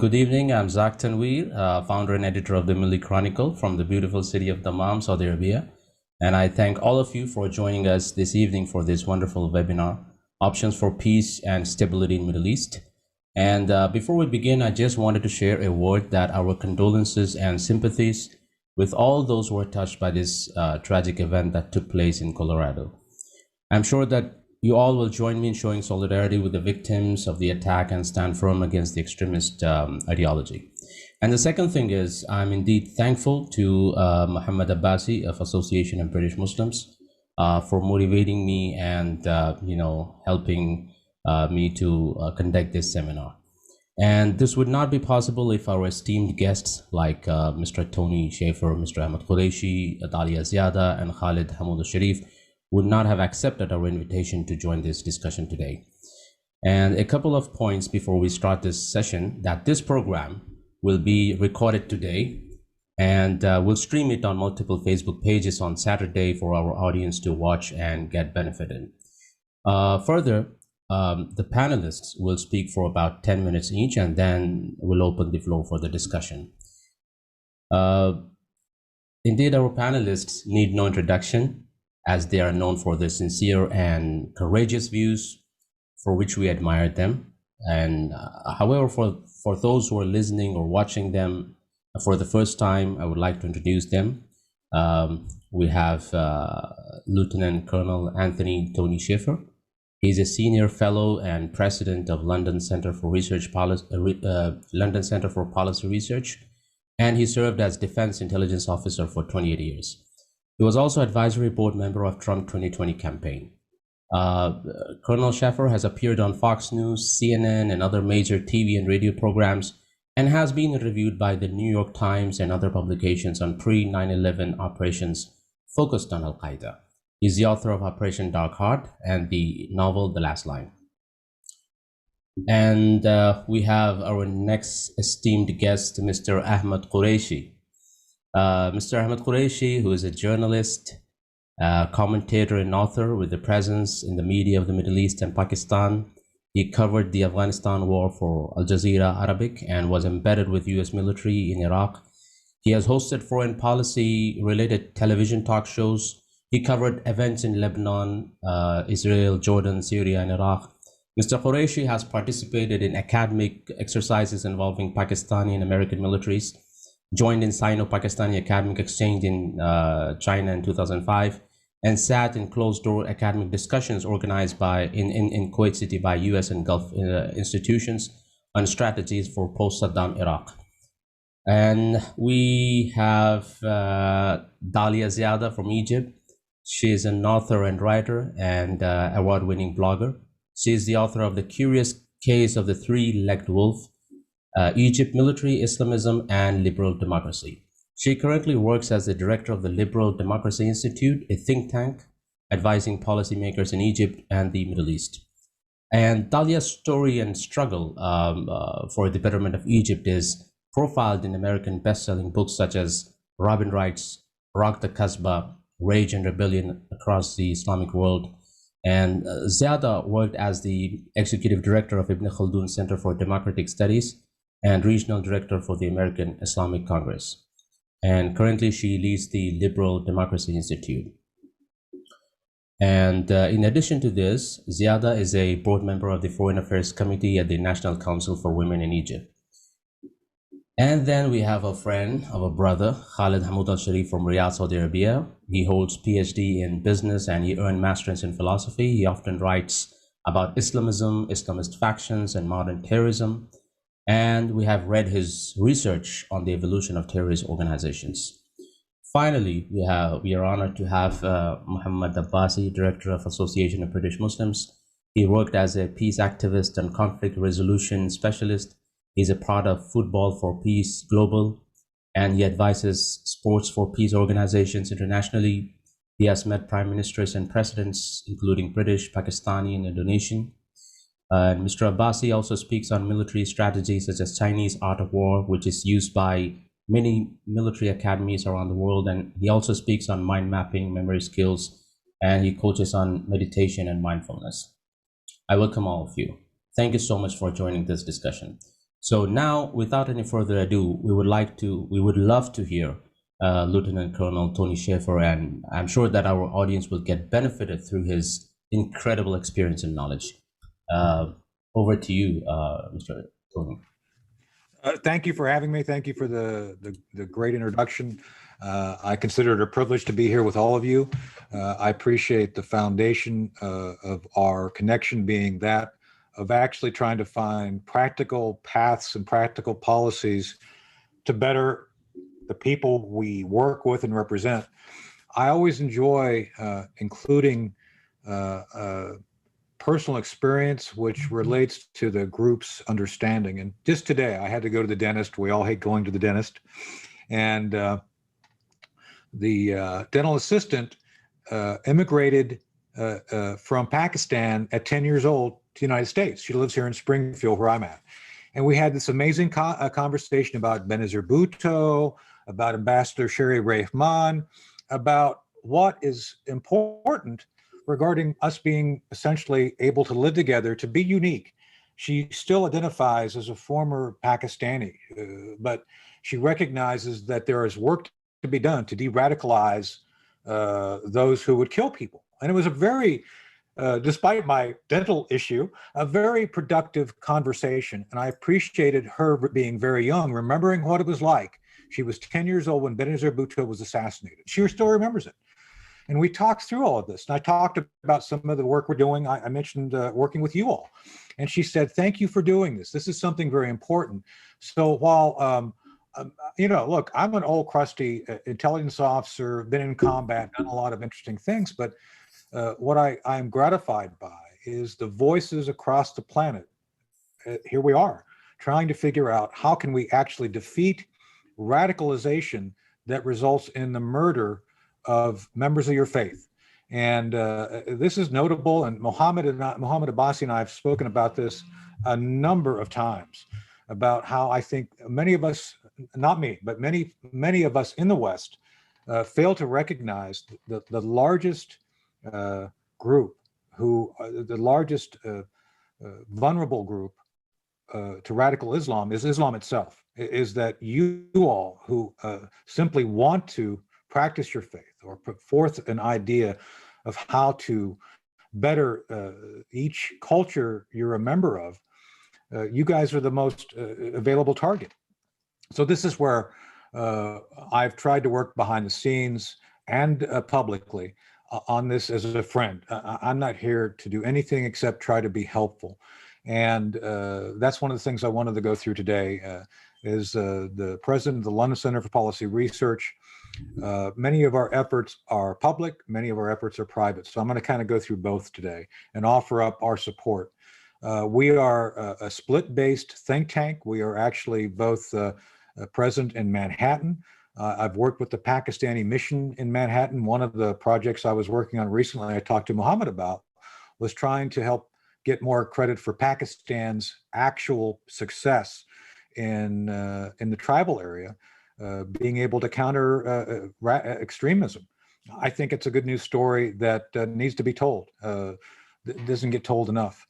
Good evening. I'm Zak Tanweer, founder and editor of the Milli Chronicle from the beautiful city of Dammam, Saudi Arabia. And I thank all of you for joining us this evening for this wonderful webinar, Options for Peace and Stability in Middle East. And before we begin, I just wanted to share a word that our condolences and sympathies with all those who were touched by this tragic event that took place in Colorado. I'm sure that you all will join me in showing solidarity with the victims of the attack and stand firm against the extremist ideology. And the second thing is, I'm indeed thankful to Mohammed Abbasi of Association of British Muslims for motivating me and helping me to conduct this seminar. And this would not be possible if our esteemed guests like Mr. Tony Shaffer, Mr. Ahmed Quraishi, Dalia, Ziada, and Khaled, Hamoud, Alshareef would not have accepted our invitation to join this discussion today. And a couple of points before we start this session, that this program will be recorded today and we'll stream it on multiple Facebook pages on Saturday for our audience to watch and get benefited. Further, the panelists will speak for about 10 minutes each, and then we'll open the floor for the discussion. Indeed, our panelists need no introduction, as they are known for their sincere and courageous views, for which we admire them. And however, for those who are listening or watching them for the first time, I would like to introduce them. We have Lieutenant Colonel Anthony Tony Shaffer. He's a senior fellow and president of London Center for London Center for Policy Research, and he served as Defense Intelligence Officer for 28 years. He was also advisory board member of Trump 2020 campaign. Colonel Shaffer has appeared on Fox News, CNN, and other major TV and radio programs, and has been reviewed by the New York Times and other publications on pre-9/11 operations focused on Al-Qaeda. He's the author of Operation Dark Heart and the novel The Last Line. And we have our next esteemed guest, Mr. Ahmed Quraishi. Mr. Ahmed Quraishi, who is a journalist, commentator and author with a presence in the media of the Middle East and Pakistan. He covered the Afghanistan war for Al Jazeera Arabic and was embedded with US military in Iraq. He has hosted foreign policy related television talk shows. He covered events in Lebanon, Israel, Jordan, Syria, and Iraq. Mr. Quraishi has participated in academic exercises involving Pakistani and American militaries, joined in Sino-Pakistani Academic Exchange in China in 2005, and sat in closed-door academic discussions organized in Kuwait City by US and Gulf institutions on strategies for post-Saddam Iraq. And we have Dalia Ziada from Egypt. She is an author and writer and award-winning blogger. She is the author of The Curious Case of the Three-Legged Wolf, Egypt, Military, Islamism, and Liberal Democracy. She currently works as the director of the Liberal Democracy Institute, a think tank advising policymakers in Egypt and the Middle East. And Dalia's story and struggle for the betterment of Egypt is profiled in American best-selling books such as Robin Wright's Rock the Kasbah, Rage and Rebellion Across the Islamic World. And Ziada worked as the executive director of Ibn Khaldun Center for Democratic Studies and regional director for the American Islamic Congress. And currently she leads the Liberal Democracy Institute. And in addition to this, Ziada is a board member of the Foreign Affairs Committee at the National Council for Women in Egypt. And then we have a friend of a brother, Khaled Hamoud Alshareef from Riyadh, Saudi Arabia. He holds PhD in business and he earned master's in philosophy. He often writes about Islamism, Islamist factions, and modern terrorism. And we have read his research on the evolution of terrorist organizations. Finally, we are honored to have Mohammed Abbasi, Director of Association of British Muslims. He worked as a peace activist and conflict resolution specialist. He's a part of Football for Peace Global, and he advises Sports for Peace organizations internationally. He has met prime ministers and presidents, including British, Pakistani, and Indonesian. Mr. Abbasi also speaks on military strategies such as Chinese art of war, which is used by many military academies around the world. And he also speaks on mind mapping, memory skills, and he coaches on meditation and mindfulness. I welcome all of you. Thank you so much for joining this discussion. So now, without any further ado, we would love to hear Lieutenant Colonel Tony Shaffer, and I'm sure that our audience will get benefited through his incredible experience and knowledge. Over to you, Mr. Tony. Thank you for having me. Thank you for the great introduction. I consider it a privilege to be here with all of you. I appreciate the foundation of our connection being that of actually trying to find practical paths and practical policies to better the people we work with and represent. I always enjoy including personal experience which relates to the group's understanding. And just today, I had to go to the dentist. We all hate going to the dentist. And the dental assistant immigrated from Pakistan at 10 years old to the United States. She lives here in Springfield, where I'm at. And we had this amazing conversation about Benazir Bhutto, about Ambassador Sherry Rahman, about what is important regarding us being essentially able to live together, to be unique. She still identifies as a former Pakistani, but she recognizes that there is work to be done to de-radicalize those who would kill people. And it was a very, despite my dental issue, a very productive conversation. And I appreciated her being very young, remembering what it was like. She was 10 years old when Benazir Bhutto was assassinated. She still remembers it. And we talked through all of this. And I talked about some of the work we're doing. I mentioned working with you all. And she said, thank you for doing this. This is something very important. So while, you know, look, I'm an old crusty intelligence officer, been in combat, done a lot of interesting things. But what I'm gratified by is the voices across the planet. Here we are, trying to figure out how can we actually defeat radicalization that results in the murder of members of your faith. And this is notable, and Mohammed Abbasi and I have spoken about this a number of times, about how I think many of us, not me, but many of us in the West fail to recognize the largest group, the largest vulnerable group to radical Islam is Islam itself, is that you all who simply want to practice your faith or put forth an idea of how to better each culture you're a member of, you guys are the most available target. So this is where I've tried to work behind the scenes and publicly on this as a friend. I'm not here to do anything except try to be helpful. And that's one of the things I wanted to go through today is the president of the London Center for Policy Research. Many of our efforts are public, many of our efforts are private. So I'm going to kind of go through both today and offer up our support. We are a split-based think tank. We are actually both present in Manhattan. I've worked with the Pakistani mission in Manhattan. One of the projects I was working on recently, I talked to Mohammed about, was trying to help get more credit for Pakistan's actual success in the tribal area, being able to counter extremism. I think it's a good news story that needs to be told. It doesn't get told enough.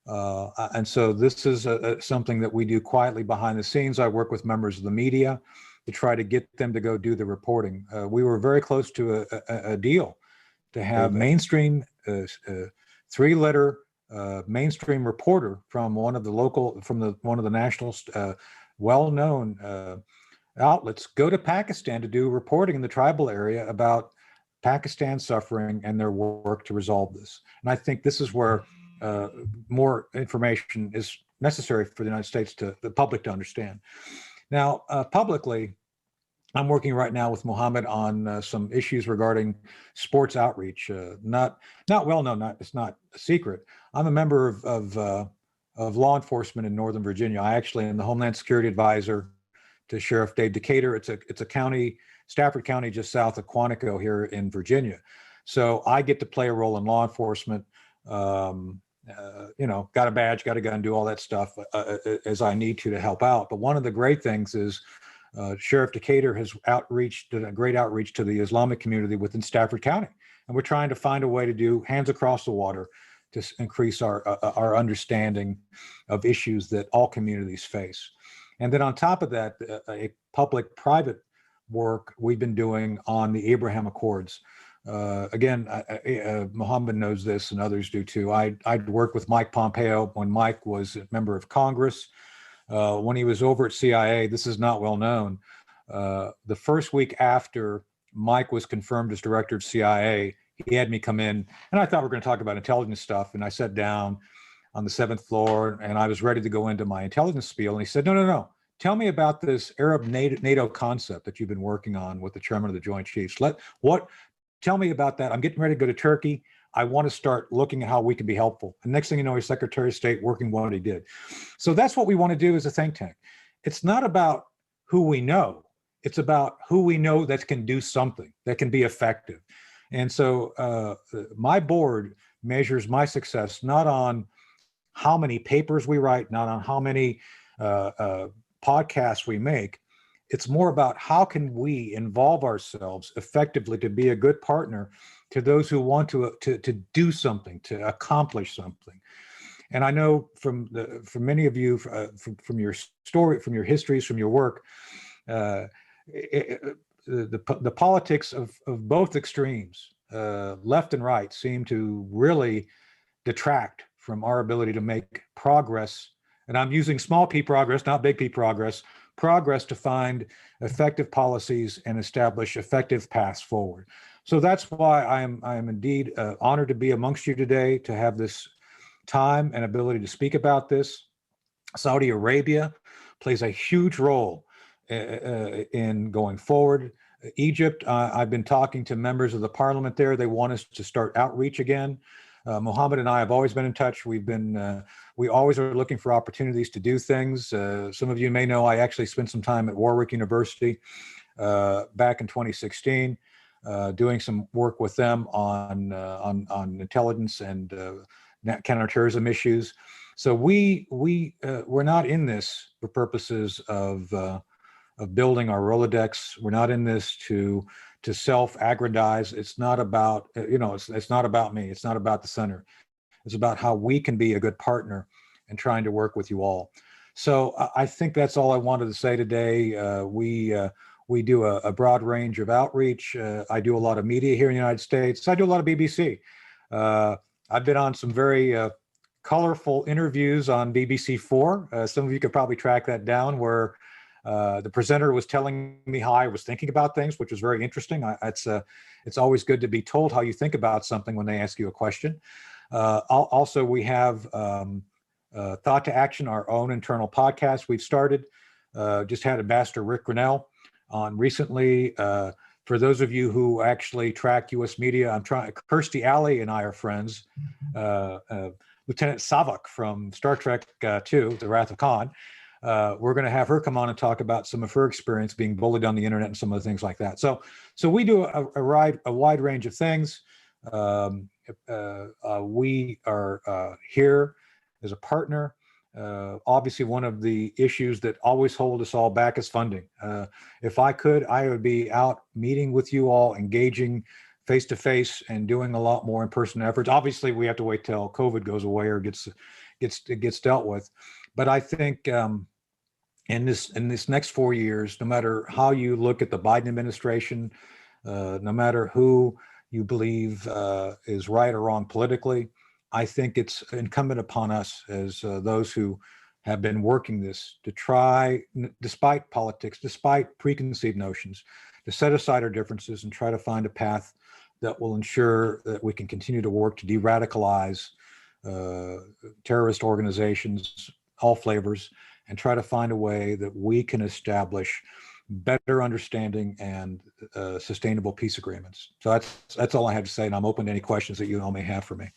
And so this is something that we do quietly behind the scenes. I work with members of the media to try to get them to go do the reporting. We were very close to a deal to have mainstream, three-letter mainstream reporter from one of the local, one of the national well-known outlets go to Pakistan to do reporting in the tribal area about Pakistan's suffering and their work to resolve this. And I think this is where more information is necessary for the United States, the public to understand. Now, publicly, I'm working right now with Mohammed on some issues regarding sports outreach. Not well known, it's not a secret. I'm a member of law enforcement in Northern Virginia. I actually am the Homeland Security Advisor to Sheriff Dave Decatur. It's a county, Stafford County, just south of Quantico here in Virginia. So I get to play a role in law enforcement. You know, got a badge, got a gun, do all that stuff as I need to help out. But one of the great things is Sheriff Decatur has done a great outreach to the Islamic community within Stafford County. And we're trying to find a way to do hands across the water to increase our understanding of issues that all communities face. And then on top of that, a public-private work we've been doing on the Abraham Accords. Again, Mohammed knows this and others do too. I'd worked with Mike Pompeo when Mike was a member of Congress. When he was over at CIA, this is not well known. The first week after Mike was confirmed as director of CIA, he had me come in, and I thought we were going to talk about intelligence stuff. And I sat down on the 7th floor, and I was ready to go into my intelligence spiel. And he said, no. Tell me about this Arab NATO concept that you've been working on with the chairman of the Joint Chiefs. Tell me about that. I'm getting ready to go to Turkey. I want to start looking at how we can be helpful. And next thing you know, he's Secretary of State working what he did. So that's what we want to do as a think tank. It's not about who we know. It's about who we know that can do something, that can be effective. And so my board measures my success not on how many papers we write, not on how many podcasts we make. It's more about how can we involve ourselves effectively to be a good partner to those who want to do something, to accomplish something. And I know from many of you, from your story, from your histories, from your work, the politics of both extremes, left and right, seem to really detract from our ability to make progress. And I'm using small p progress, not big P progress to find effective policies and establish effective paths forward. So that's why I am indeed honored to be amongst you today, to have this time and ability to speak about this. Saudi Arabia plays a huge role in going forward. Egypt, I've been talking to members of the parliament there. They want us to start outreach again. Mohammed and I have always been in touch. We always are looking for opportunities to do things. Some of you may know I actually spent some time at Warwick University back in 2016, doing some work with them on intelligence and counterterrorism issues. So we're not in this for purposes of building our Rolodex. We're not in this to self-aggrandize. It's not about, it's not about me. It's not about the center. It's about how we can be a good partner and trying to work with you all. So I think that's all I wanted to say today. We do a broad range of outreach. I do a lot of media here in the United States. I do a lot of BBC. I've been on some very colorful interviews on BBC4. Some of you could probably track that down, where the presenter was telling me how I was thinking about things, which was very interesting. It's always good to be told how you think about something when they ask you a question. Also, we have Thought to Action, our own internal podcast we've started. Just had Ambassador Rick Grinnell on recently. For those of you who actually track U.S. media, Kirstie Alley and I are friends. Lieutenant Savak from Star Trek II, The Wrath of Khan. We're going to have her come on and talk about some of her experience being bullied on the internet and some of the things like that. So we do a wide range of things. We are here as a partner. Obviously, one of the issues that always hold us all back is funding. If I could, I would be out meeting with you all, engaging face-to-face and doing a lot more in-person efforts. Obviously, we have to wait till COVID goes away or gets dealt with. But I think in this next 4 years, no matter how you look at the Biden administration, no matter who you believe is right or wrong politically, I think it's incumbent upon us as those who have been working this to try, despite politics, despite preconceived notions, to set aside our differences and try to find a path that will ensure that we can continue to work to de-radicalize terrorist organizations, all flavors, and try to find a way that we can establish better understanding and sustainable peace agreements. So that's all I have to say, and I'm open to any questions that you all may have for me.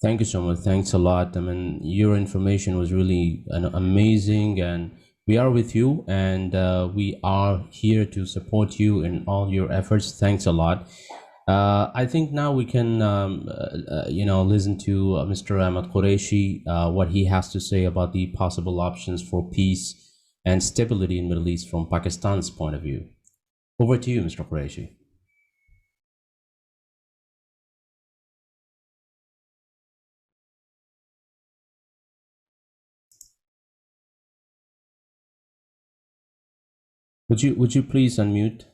Thank you so much. Thanks a lot. I mean, your information was really amazing, and we are with you, and we are here to support you in all your efforts. Thanks a lot. I think now we can, listen to Mr. Ahmed Quraishi, what he has to say about the possible options for peace and stability in the Middle East from Pakistan's point of view. Over to you, Mr. Quraishi. Would you please unmute?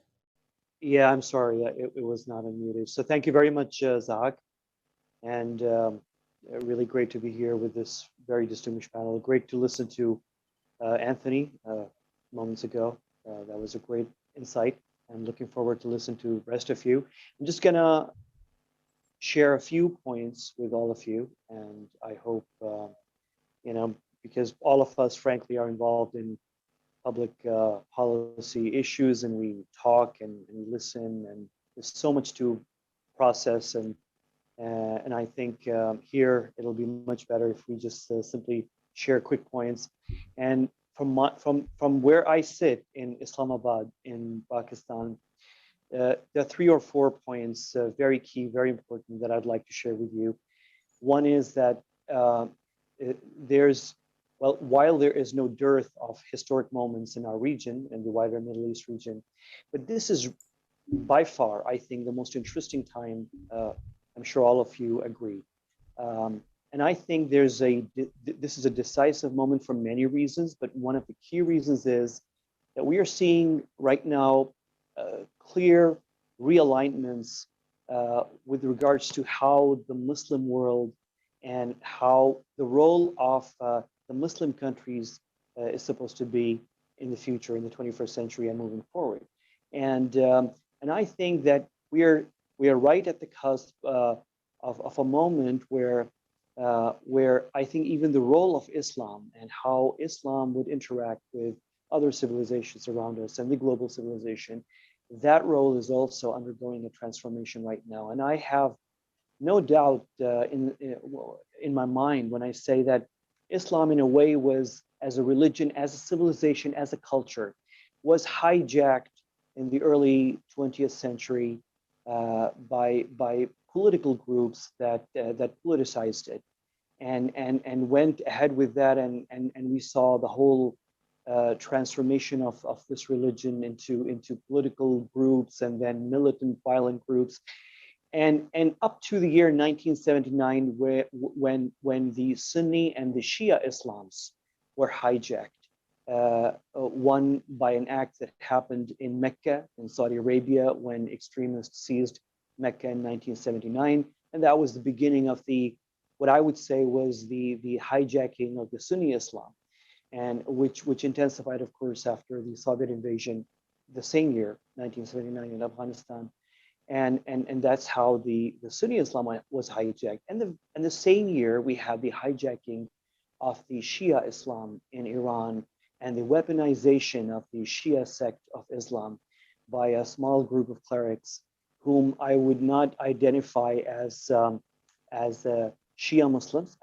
Yeah, I'm sorry, it was not unmuted. So thank you very much, Zach, and really great to be here with this very distinguished panel. Great to listen to Anthony moments ago. That was a great insight. I'm looking forward to listen to the rest of you. I'm just gonna share a few points with all of you, and I hope, you know, because all of us, frankly, are involved in public policy issues, and we talk and we listen, and there's so much to process, and I think here it'll be much better if we just simply share quick points. And from where I sit in Islamabad in Pakistan, there are 3 or 4 points, very key, very important, that I'd like to share with you. One is that while there is no dearth of historic moments in our region, in the wider Middle East region, but this is by far, I think, the most interesting time. I'm sure all of you agree. And I think this is a decisive moment for many reasons, but one of the key reasons is that we are seeing right now clear realignments with regards to how the Muslim world and how the role of the Muslim countries is supposed to be in the future, in the 21st century and moving forward. And I think that we are right at the cusp of a moment where I think even the role of Islam and how Islam would interact with other civilizations around us and the global civilization, that role is also undergoing a transformation right now. And I have no doubt in my mind when I say that Islam, in a way, was, as a religion, as a civilization, as a culture, was hijacked in the early 20th century by political groups that politicized it, and went ahead with that, and we saw the whole transformation of this religion into political groups and then militant violent groups. And up to the year 1979, when the Sunni and the Shia Islams were hijacked, one by an act that happened in Mecca in Saudi Arabia when extremists seized Mecca in 1979, and that was the beginning of what I would say was the hijacking of the Sunni Islam, and which intensified, of course, after the Soviet invasion the same year, 1979, in Afghanistan. And that's how the Sunni Islam was hijacked. And the same year, we had the hijacking of the Shia Islam in Iran and the weaponization of the Shia sect of Islam by a small group of clerics whom I would not identify as Shia Muslims,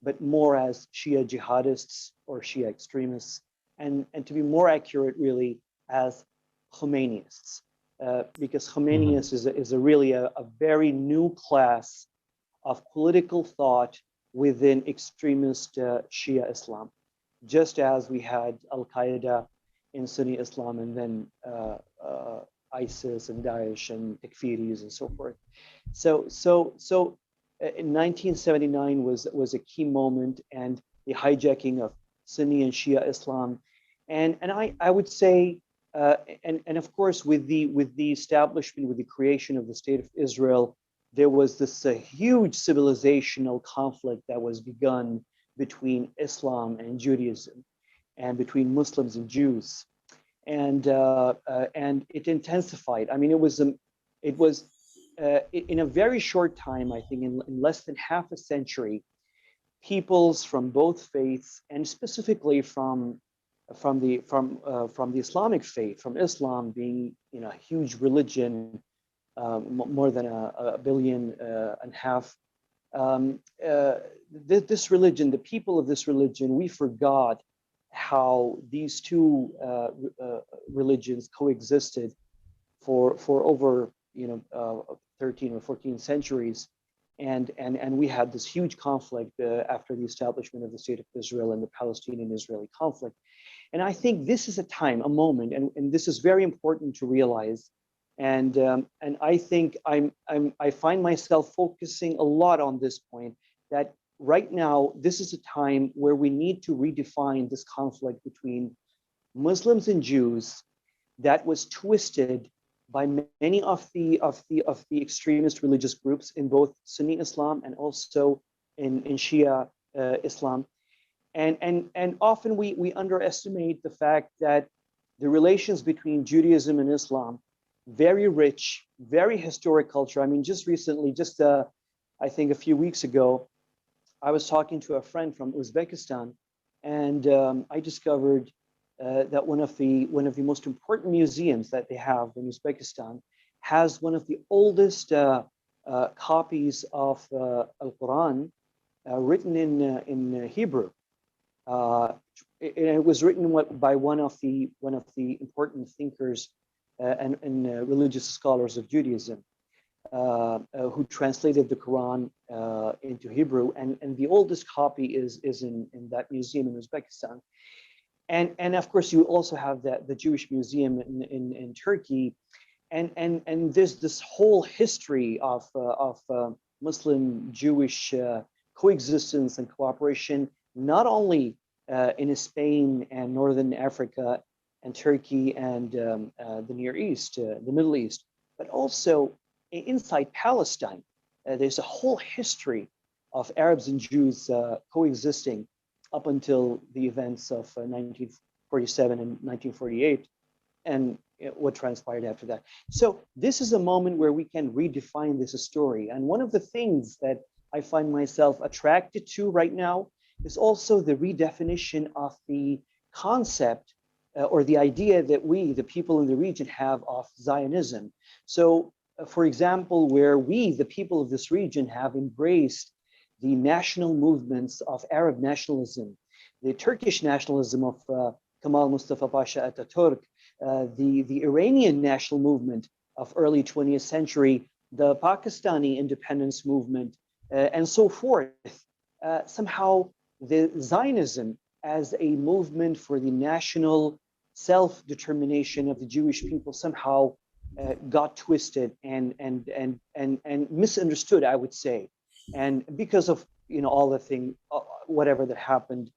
but more as Shia jihadists or Shia extremists, and to be more accurate, really, as Khomeinists. Because Khomeinists is really a very new class of political thought within extremist Shia Islam, just as we had Al-Qaeda in Sunni Islam, and then ISIS and Daesh and Takfiris and so forth. So in 1979 was a key moment, and the hijacking of Sunni and Shia Islam, and I would say. And of course, with the establishment, with the creation of the State of Israel, there was this huge civilizational conflict that was begun between Islam and Judaism, and between Muslims and Jews, and it intensified. I mean, it was in a very short time, I think, in less than half a century, peoples from both faiths, and specifically from the Islamic faith, from Islam being a huge religion, more than a billion and a half. This religion, the people of this religion, we forgot how these two religions coexisted for over 13 or 14 centuries. And we had this huge conflict after the establishment of the State of Israel and the Palestinian-Israeli conflict. And I think this is a time, a moment, and this is very important to realize. And I think I find myself focusing a lot on this point, that right now this is a time where we need to redefine this conflict between Muslims and Jews, that was twisted by many of the extremist religious groups in both Sunni Islam and also in Shia Islam. And often we underestimate the fact that the relations between Judaism and Islam, very rich, very historic culture. I mean, just recently, I think a few weeks ago, I was talking to a friend from Uzbekistan, and I discovered that one of the most important museums that they have in Uzbekistan has one of the oldest copies of Al-Quran written in Hebrew. It was written by one of the important thinkers and religious scholars of Judaism, who translated the Quran into Hebrew, and the oldest copy is in that museum in Uzbekistan. And of course, you also have the Jewish Museum in Turkey, and there's this whole history of Muslim-Jewish coexistence and cooperation, not only in Spain and Northern Africa and Turkey and the Near East, the Middle East, but also inside Palestine. There's a whole history of Arabs and Jews coexisting up until the events of 1947 and 1948, and what transpired after that. So this is a moment where we can redefine this story. And one of the things that I find myself attracted to right now is also the redefinition of the concept or the idea that we, the people in the region, have of Zionism. So, for example, where we, the people of this region, have embraced the national movements of Arab nationalism, the Turkish nationalism of Kemal Mustafa Pasha Ataturk, the Iranian national movement of early 20th century, the Pakistani independence movement, and so forth. Somehow the Zionism as a movement for the national self-determination of the Jewish people somehow got twisted and misunderstood, I would say. And because of all the thing, whatever that happened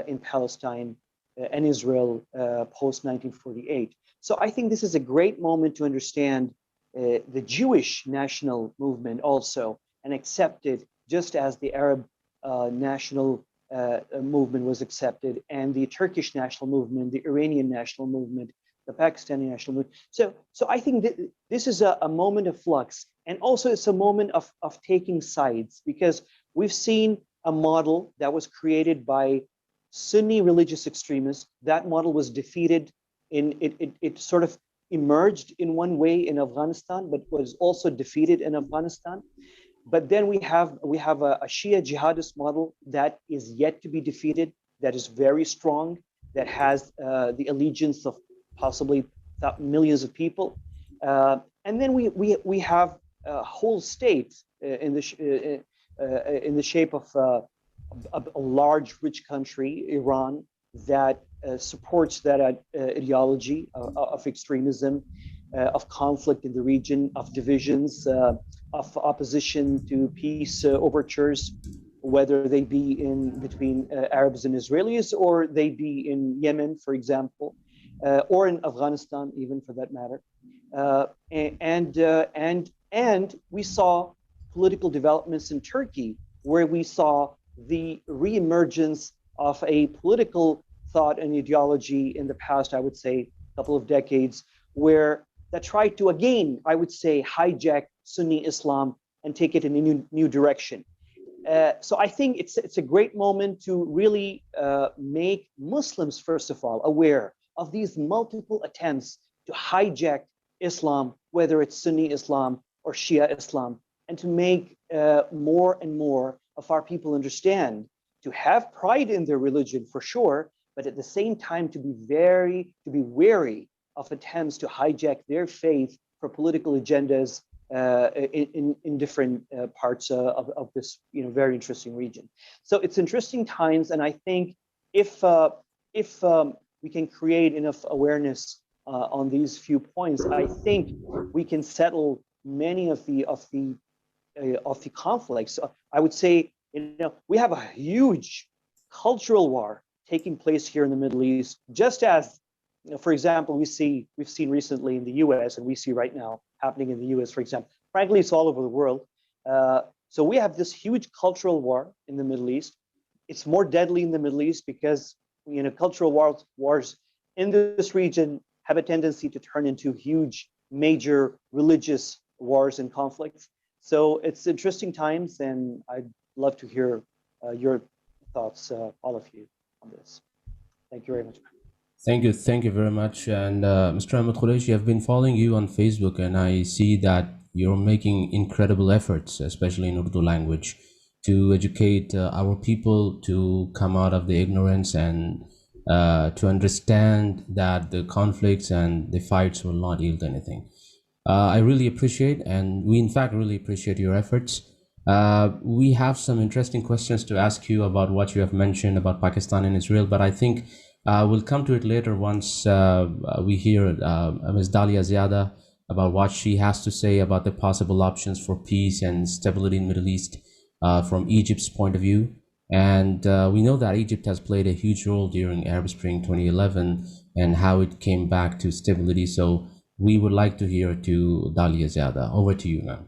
in Palestine and Israel post 1948. So I think this is a great moment to understand the Jewish national movement also, and accept it just as the Arab national movement was accepted, and the Turkish national movement, the Iranian national movement, the Pakistani national movement. So I think that this is a moment of flux, and also it's a moment of taking sides, because we've seen a model that was created by Sunni religious extremists. That model was defeated it sort of emerged in one way in Afghanistan, but was also defeated in Afghanistan. But then we have a Shia jihadist model that is yet to be defeated, that is very strong, that has the allegiance of possibly millions of people. And then we have a whole state in the shape of a large, rich country, Iran, that supports that ideology of extremism, of conflict in the region, of divisions, of opposition to peace overtures, whether they be between Arabs and Israelis, or they be in Yemen, for example, or in Afghanistan, even for that matter. And we saw political developments in Turkey, where we saw the reemergence of a political thought and ideology in the past, I would say, couple of decades, that tried to, again, I would say, hijack Sunni Islam and take it in a new direction. So I think it's a great moment to really make Muslims, first of all, aware of these multiple attempts to hijack Islam, whether it's Sunni Islam or Shia Islam, and to make more and more of our people understand, to have pride in their religion for sure, but at the same time to be wary of attempts to hijack their faith for political agendas in different parts of this very interesting region. So it's interesting times, and I think if we can create enough awareness on these few points, I think we can settle many of the conflicts. I would say, we have a huge cultural war taking place here in the Middle East, just as for example, we've seen recently in the US, and we see right now happening in the US, for example. Frankly, it's all over the world. So we have this huge cultural war in the Middle East. It's more deadly in the Middle East because cultural wars in this region have a tendency to turn into huge, major religious wars and conflicts. So it's interesting times, and I'd love to hear your thoughts, all of you, on this. Thank you very much. Thank you very much. And Mr. Ahmed Quraishi, I've been following you on Facebook, and I see that you're making incredible efforts, especially in Urdu language, to educate our people to come out of the ignorance and to understand that the conflicts and the fights will not yield anything. I really appreciate, and we in fact really appreciate your efforts. We have some interesting questions to ask you about what you have mentioned about Pakistan and Israel, but I think we'll come to it later once we hear Ms. Dalia Ziada about what she has to say about the possible options for peace and stability in the Middle East from Egypt's point of view. And we know that Egypt has played a huge role during Arab Spring 2011 and how it came back to stability. So we would like to hear to Dalia Ziada. Over to you, ma'am.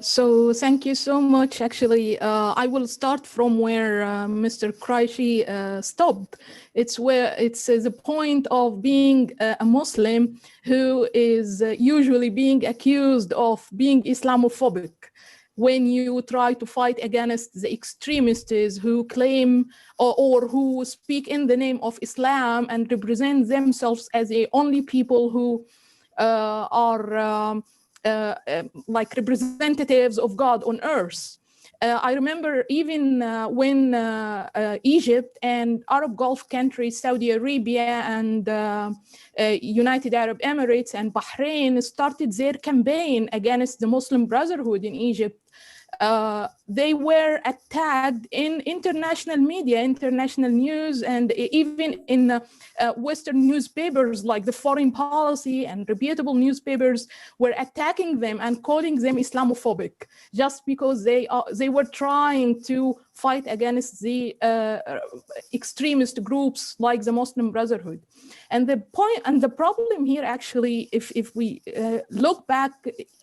So thank you so much. Actually, I will start from where Mr. Quraishi stopped. It's the point of being a Muslim who is usually being accused of being Islamophobic when you try to fight against the extremists who claim or who speak in the name of Islam and represent themselves as the only people who are like representatives of God on earth. I remember even when Egypt and Arab Gulf countries, Saudi Arabia and United Arab Emirates and Bahrain started their campaign against the Muslim Brotherhood in Egypt. They were attacked in international media, international news, and even in Western newspapers like the Foreign Policy and reputable newspapers were attacking them and calling them Islamophobic just because they were trying to fight against the extremist groups like the Muslim Brotherhood. And the point and the problem here, actually, if we look back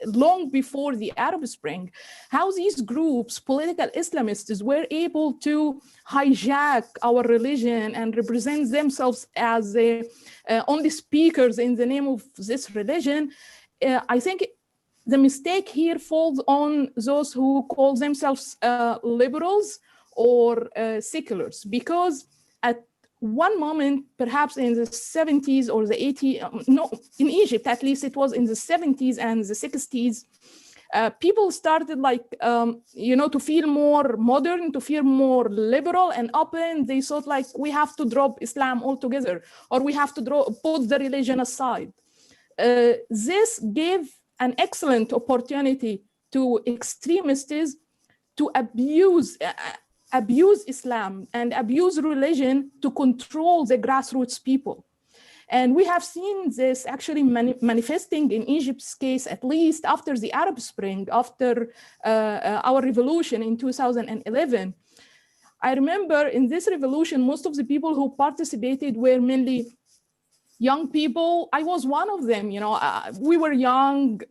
long before the Arab Spring, how these groups, political Islamists, were able to hijack our religion and represent themselves as the only speakers in the name of this religion. I think the mistake here falls on those who call themselves liberals or seculars, because at one moment, perhaps in the 70s or the 80s, no, in Egypt at least, it was in the 70s and the 60s, people started to feel more modern, to feel more liberal and open. They thought like, we have to drop Islam altogether, or we have to put the religion aside. This gave an excellent opportunity to extremists to abuse Islam and abuse religion to control the grassroots people. And we have seen this actually manifesting in Egypt's case, at least after the Arab Spring, after our revolution in 2011. I remember in this revolution, most of the people who participated were mainly young people. I was one of them. We were young,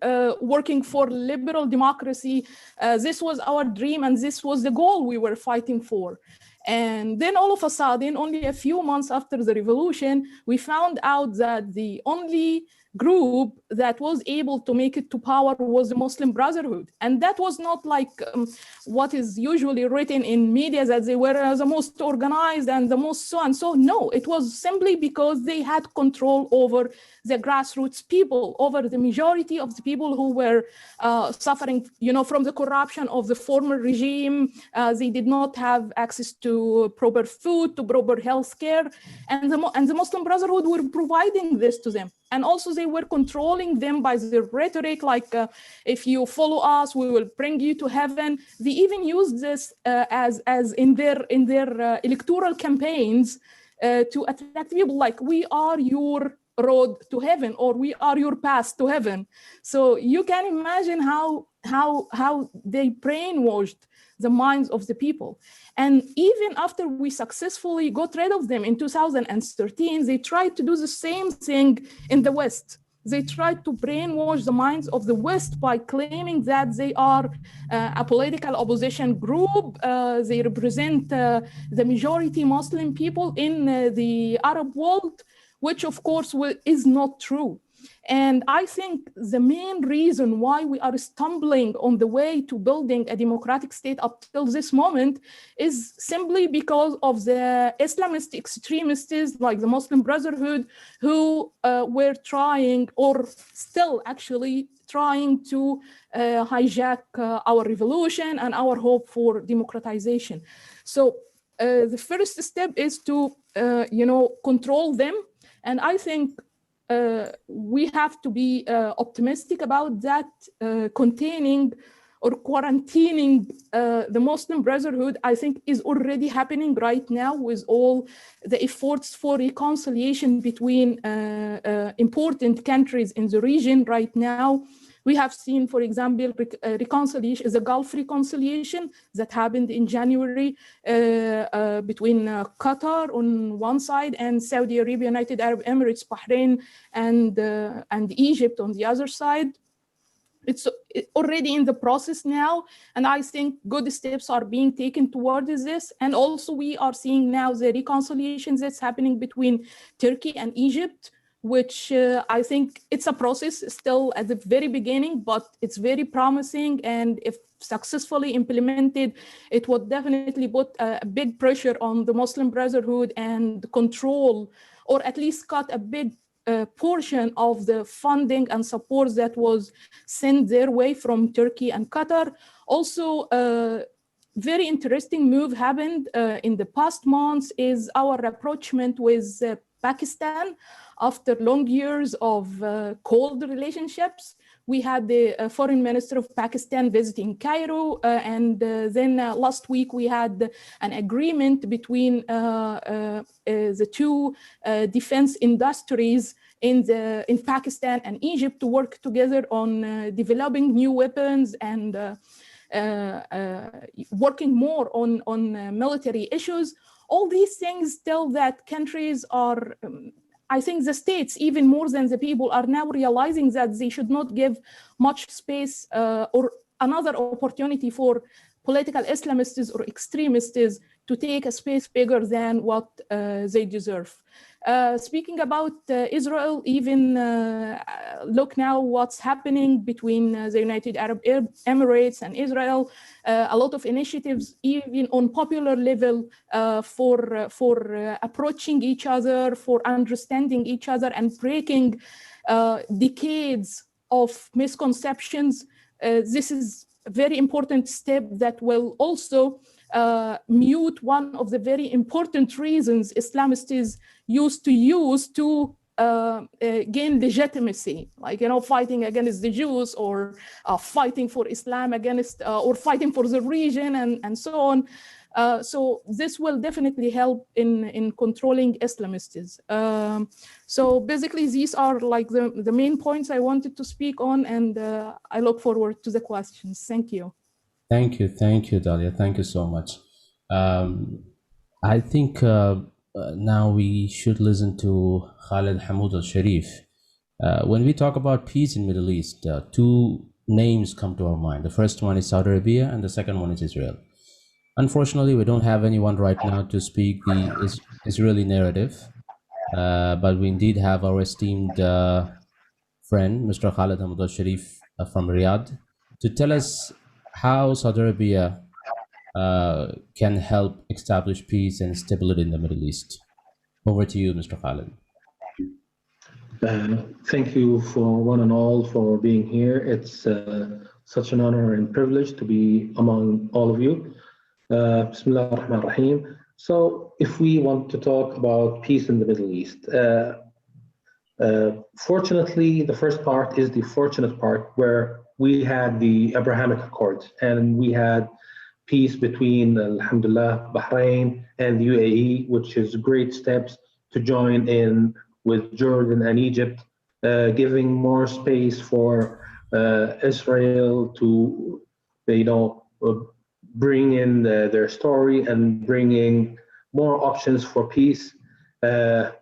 working for liberal democracy. This was our dream, and this was the goal we were fighting for. And then all of a sudden, only a few months after the revolution, we found out that the only group that was able to make it to power was the Muslim Brotherhood. And that was not like what is usually written in media, that they were the most organized and the most so and so. No, it was simply because they had control over the grassroots people, over the majority of the people who were suffering, from the corruption of the former regime. They did not have access to proper food, to proper health care. And the Muslim Brotherhood were providing this to them. And also they were controlling them by their rhetoric, like, if you follow us, we will bring you to heaven. They even used this as in their electoral campaigns to attract people, like, we are your road to heaven, or we are your path to heaven. So you can imagine how they brainwashed the minds of the people. And even after we successfully got rid of them in 2013, they tried to do the same thing in the West. They tried to brainwash the minds of the West by claiming that they are a political opposition group. They represent the majority Muslim people in the Arab world, which of course is not true. And I think the main reason why we are stumbling on the way to building a democratic state up till this moment is simply because of the Islamist extremists like the Muslim Brotherhood, who were trying, or still actually trying, to hijack our revolution and our hope for democratization. So the first step is to control them. And I think we have to be optimistic about that. Containing or quarantining the Muslim Brotherhood, I think, is already happening right now with all the efforts for reconciliation between important countries in the region right now. We have seen, for example, reconciliation, the Gulf reconciliation that happened in January between Qatar on one side and Saudi Arabia, United Arab Emirates, Bahrain, and Egypt on the other side. It's already in the process now, and I think good steps are being taken towards this. And also we are seeing now the reconciliation that's happening between Turkey and Egypt, which I think it's a process still at the very beginning, but it's very promising. And if successfully implemented, it would definitely put a big pressure on the Muslim Brotherhood and control, or at least cut a big portion of the funding and support that was sent their way from Turkey and Qatar. Also, very interesting move happened in the past months is our rapprochement with Pakistan. After long years of cold relationships, we had the foreign minister of Pakistan visiting Cairo, and then last week we had an agreement between the two defense industries in Pakistan and Egypt to work together on developing new weapons and working more on military issues. All these things tell that countries are, I think the states, even more than the people, are now realizing that they should not give much space or another opportunity for political Islamists or extremists to take a space bigger than what they deserve. Speaking about Israel, even look now what's happening between the United Arab Emirates and Israel. A lot of initiatives, even on popular level, for approaching each other, for understanding each other, and breaking decades of misconceptions. This is a very important step that will also mute one of the very important reasons Islamists used to use to gain legitimacy, like, fighting against the Jews, or fighting for Islam against, or fighting for the region, and so on. So this will definitely help in controlling Islamists. So basically, these are like the main points I wanted to speak on, and I look forward to the questions. Thank you. Thank you, Dalia. Thank you so much. I think now we should listen to Khaled, Hamoud, Alshareef. When we talk about peace in Middle East, two names come to our mind. The first one is Saudi Arabia, and the second one is Israel. Unfortunately, we don't have anyone right now to speak the Israeli narrative, but we indeed have our esteemed friend, Mr. Khaled Hamoud Alshareef from Riyadh, to tell us how Saudi Arabia can help establish peace and stability in the Middle East. Over to you, Mr. Khaled. Thank you for one and all for being here. It's such an honor and privilege to be among all of you. Bismillah ar-Rahman ar-Rahim. So if we want to talk about peace in the Middle East, fortunately, the first part is the fortunate part, where we had the Abrahamic Accords, and we had peace between, alhamdulillah, Bahrain and the UAE, which is great steps to join in with Jordan and Egypt, giving more space for Israel to, bring in their story and bringing more options for peace.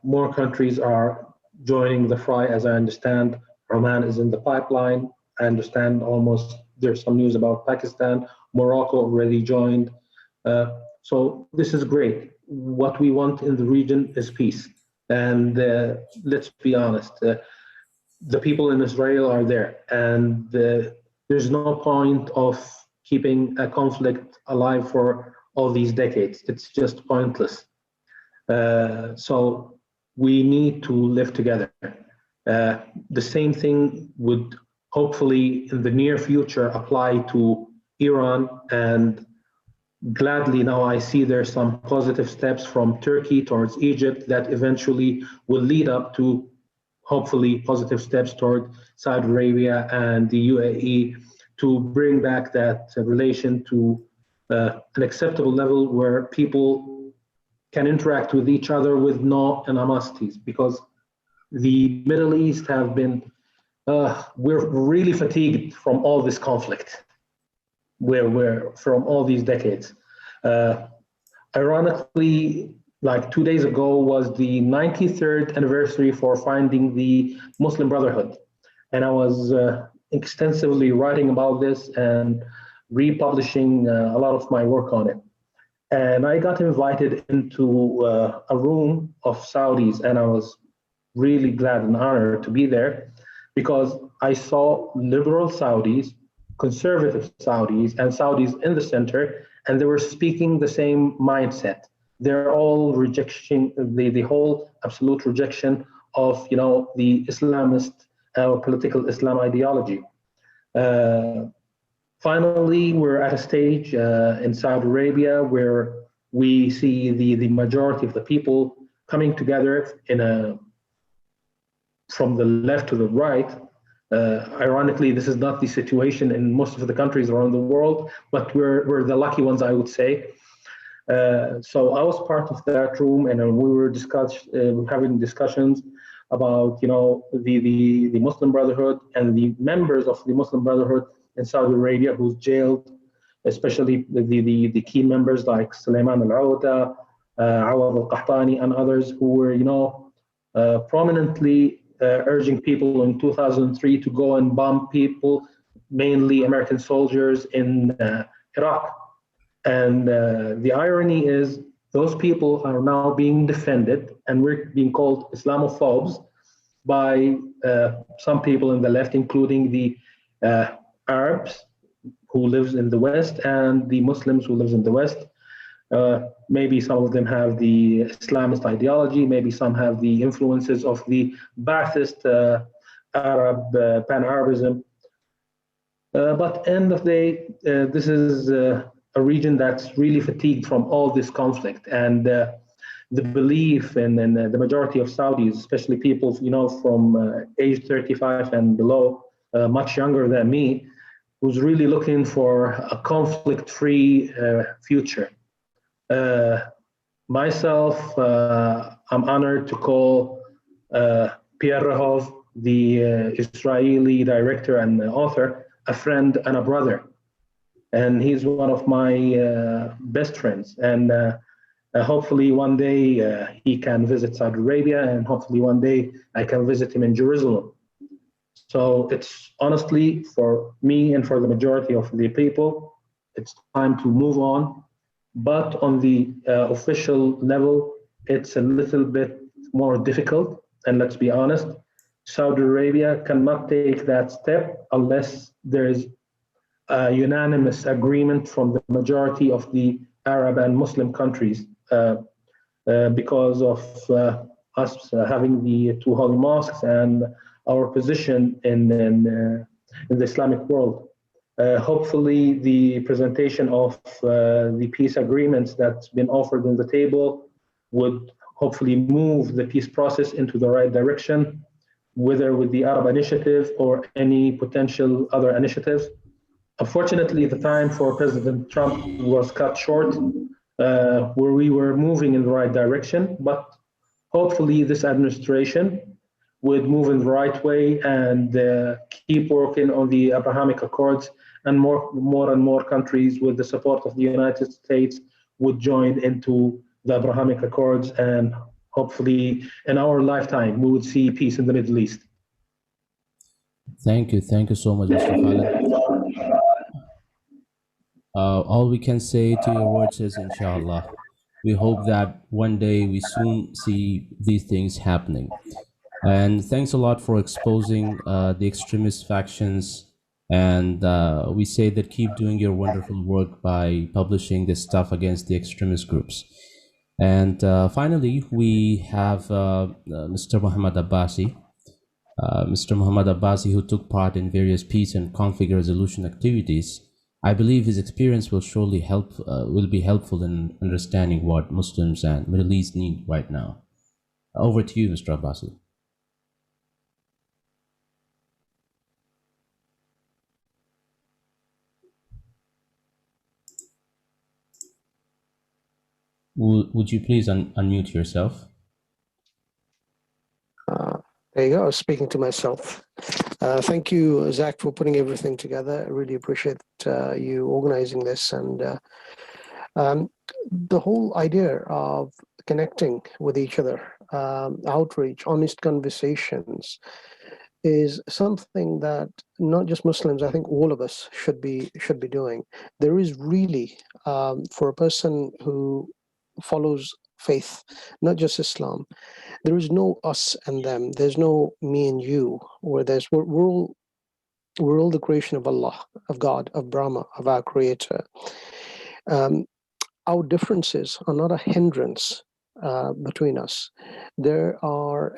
More countries are joining the fray, as I understand. Oman is in the pipeline. I understand there's some news about Pakistan. Morocco already joined. So this is great. What we want in the region is peace. And let's be honest, the people in Israel are there, and there's no point of keeping a conflict alive for all these decades. It's just pointless. So we need to live together. The same thing would hopefully in the near future apply to Iran, and gladly now I see there's some positive steps from Turkey towards Egypt that eventually will lead up to hopefully positive steps toward Saudi Arabia and the UAE to bring back that relation to an acceptable level where people can interact with each other with no animosities, because the Middle East have been, we're really fatigued from all this conflict. We're from all these decades. Ironically, like 2 days ago was the 93rd anniversary for founding the Muslim Brotherhood. And I was extensively writing about this and republishing a lot of my work on it. And I got invited into a room of Saudis, and I was really glad and honored to be there because I saw liberal Saudis, conservative Saudis, and Saudis in the center, and they were speaking the same mindset. They're all rejection, the whole absolute rejection of the Islamist political Islam ideology. Finally, we're at a stage in Saudi Arabia where we see the majority of the people coming together from the left to the right. Ironically, this is not the situation in most of the countries around the world, but we're the lucky ones, I would say. So I was part of that room, and we were having discussions about the Muslim Brotherhood and the members of the Muslim Brotherhood in Saudi Arabia who's jailed, especially the key members like Sulaiman al-Awda, Awad al-Qahtani, and others who were prominently urging people in 2003 to go and bomb people, mainly American soldiers in Iraq. And the irony is those people are now being defended, and we're being called Islamophobes by some people in the left, including the Arabs who lives in the West and the Muslims who lives in the West. Maybe some of them have the Islamist ideology, maybe some have the influences of the Ba'athist Arab pan-Arabism. But end of the day, this is a region that's really fatigued from all this conflict, and the belief in the majority of Saudis, especially people from age 35 and below, much younger than me, who's really looking for a conflict-free future. Myself, I'm honored to call Pierre Rehov, the Israeli director and author, a friend and a brother. And he's one of my best friends. And hopefully one day he can visit Saudi Arabia, and hopefully one day I can visit him in Jerusalem. So it's honestly, for me and for the majority of the people, it's time to move on. But on the official level, it's a little bit more difficult. And let's be honest, Saudi Arabia cannot take that step unless there is a unanimous agreement from the majority of the Arab and Muslim countries because of us having the two holy mosques and our position in the Islamic world. Hopefully the presentation of the peace agreements that's been offered on the table would hopefully move the peace process into the right direction, whether with the Arab Initiative or any potential other initiatives. Unfortunately, the time for President Trump was cut short, where we were moving in the right direction, but hopefully this administration would move in the right way and keep working on the Abrahamic Accords, and more and more countries with the support of the United States would join into the Abrahamic Accords, and hopefully in our lifetime we would see peace in the Middle East. Thank you so much, Mr. Khaled. All we can say to your words is inshallah. We hope that one day we soon see these things happening. And thanks a lot for exposing the extremist factions. And we say that keep doing your wonderful work by publishing this stuff against the extremist groups. And finally, we have Mr. Mohammed Abbasi. Mr. Mohammed Abbasi, who took part in various peace and conflict resolution activities. I believe his experience will surely will be helpful in understanding what Muslims and Middle East need right now. Over to you, Mr. Abbasi. Would you please unmute yourself? There you go. I was speaking to myself. Thank you, Zach, for putting everything together. I really appreciate you organizing this, and the whole idea of connecting with each other, outreach, honest conversations, is something that not just Muslims, I think all of us should be doing. There is really, for a person who follows faith, not just Islam, there is no us and them. There's no me and you, or we're all the creation of Allah, of God, of Brahma, of our Creator. Our differences are not a hindrance between us. There are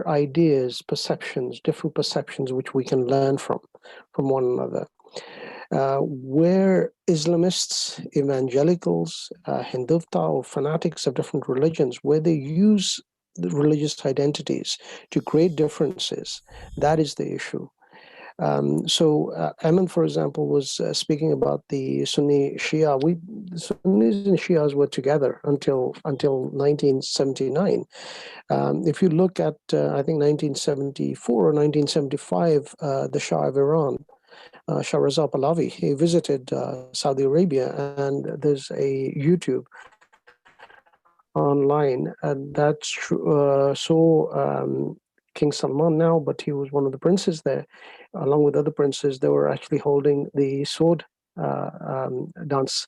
ideas, perceptions, different perceptions which we can learn from one another. Where Islamists, evangelicals, Hindutva, or fanatics of different religions, where they use the religious identities to create differences, that is the issue. So Ahmed, for example, was speaking about the Sunni Shia. The Sunnis and Shias were together until 1979. If you look at, I think 1974 or 1975, the Shah of Iran, Shah Reza Pahlavi, he visited Saudi Arabia, and there's a YouTube online that saw King Salman now, but he was one of the princes there. Along with other princes, they were actually holding the sword dance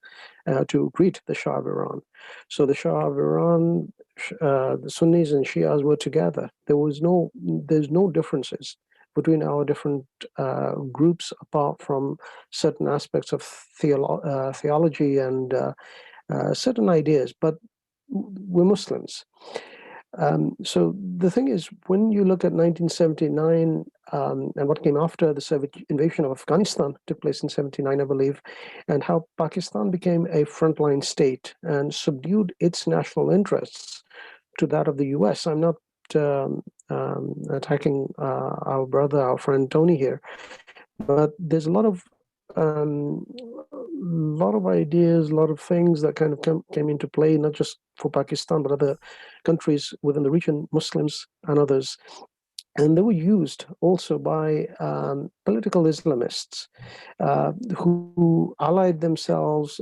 to greet the Shah of Iran. So the Shah of Iran, the Sunnis and Shias were together. There's no differences between our different groups, apart from certain aspects of theology and certain ideas, but we're Muslims. So the thing is, when you look at 1979 and what came after the Soviet invasion of Afghanistan, took place in 79, I believe, and how Pakistan became a frontline state and subdued its national interests to that of the US. I'm not attacking our brother, our friend Tony here, but there's a lot of ideas, a lot of things that kind of came into play, not just for Pakistan, but other countries within the region, Muslims and others. And they were used also by political Islamists who allied themselves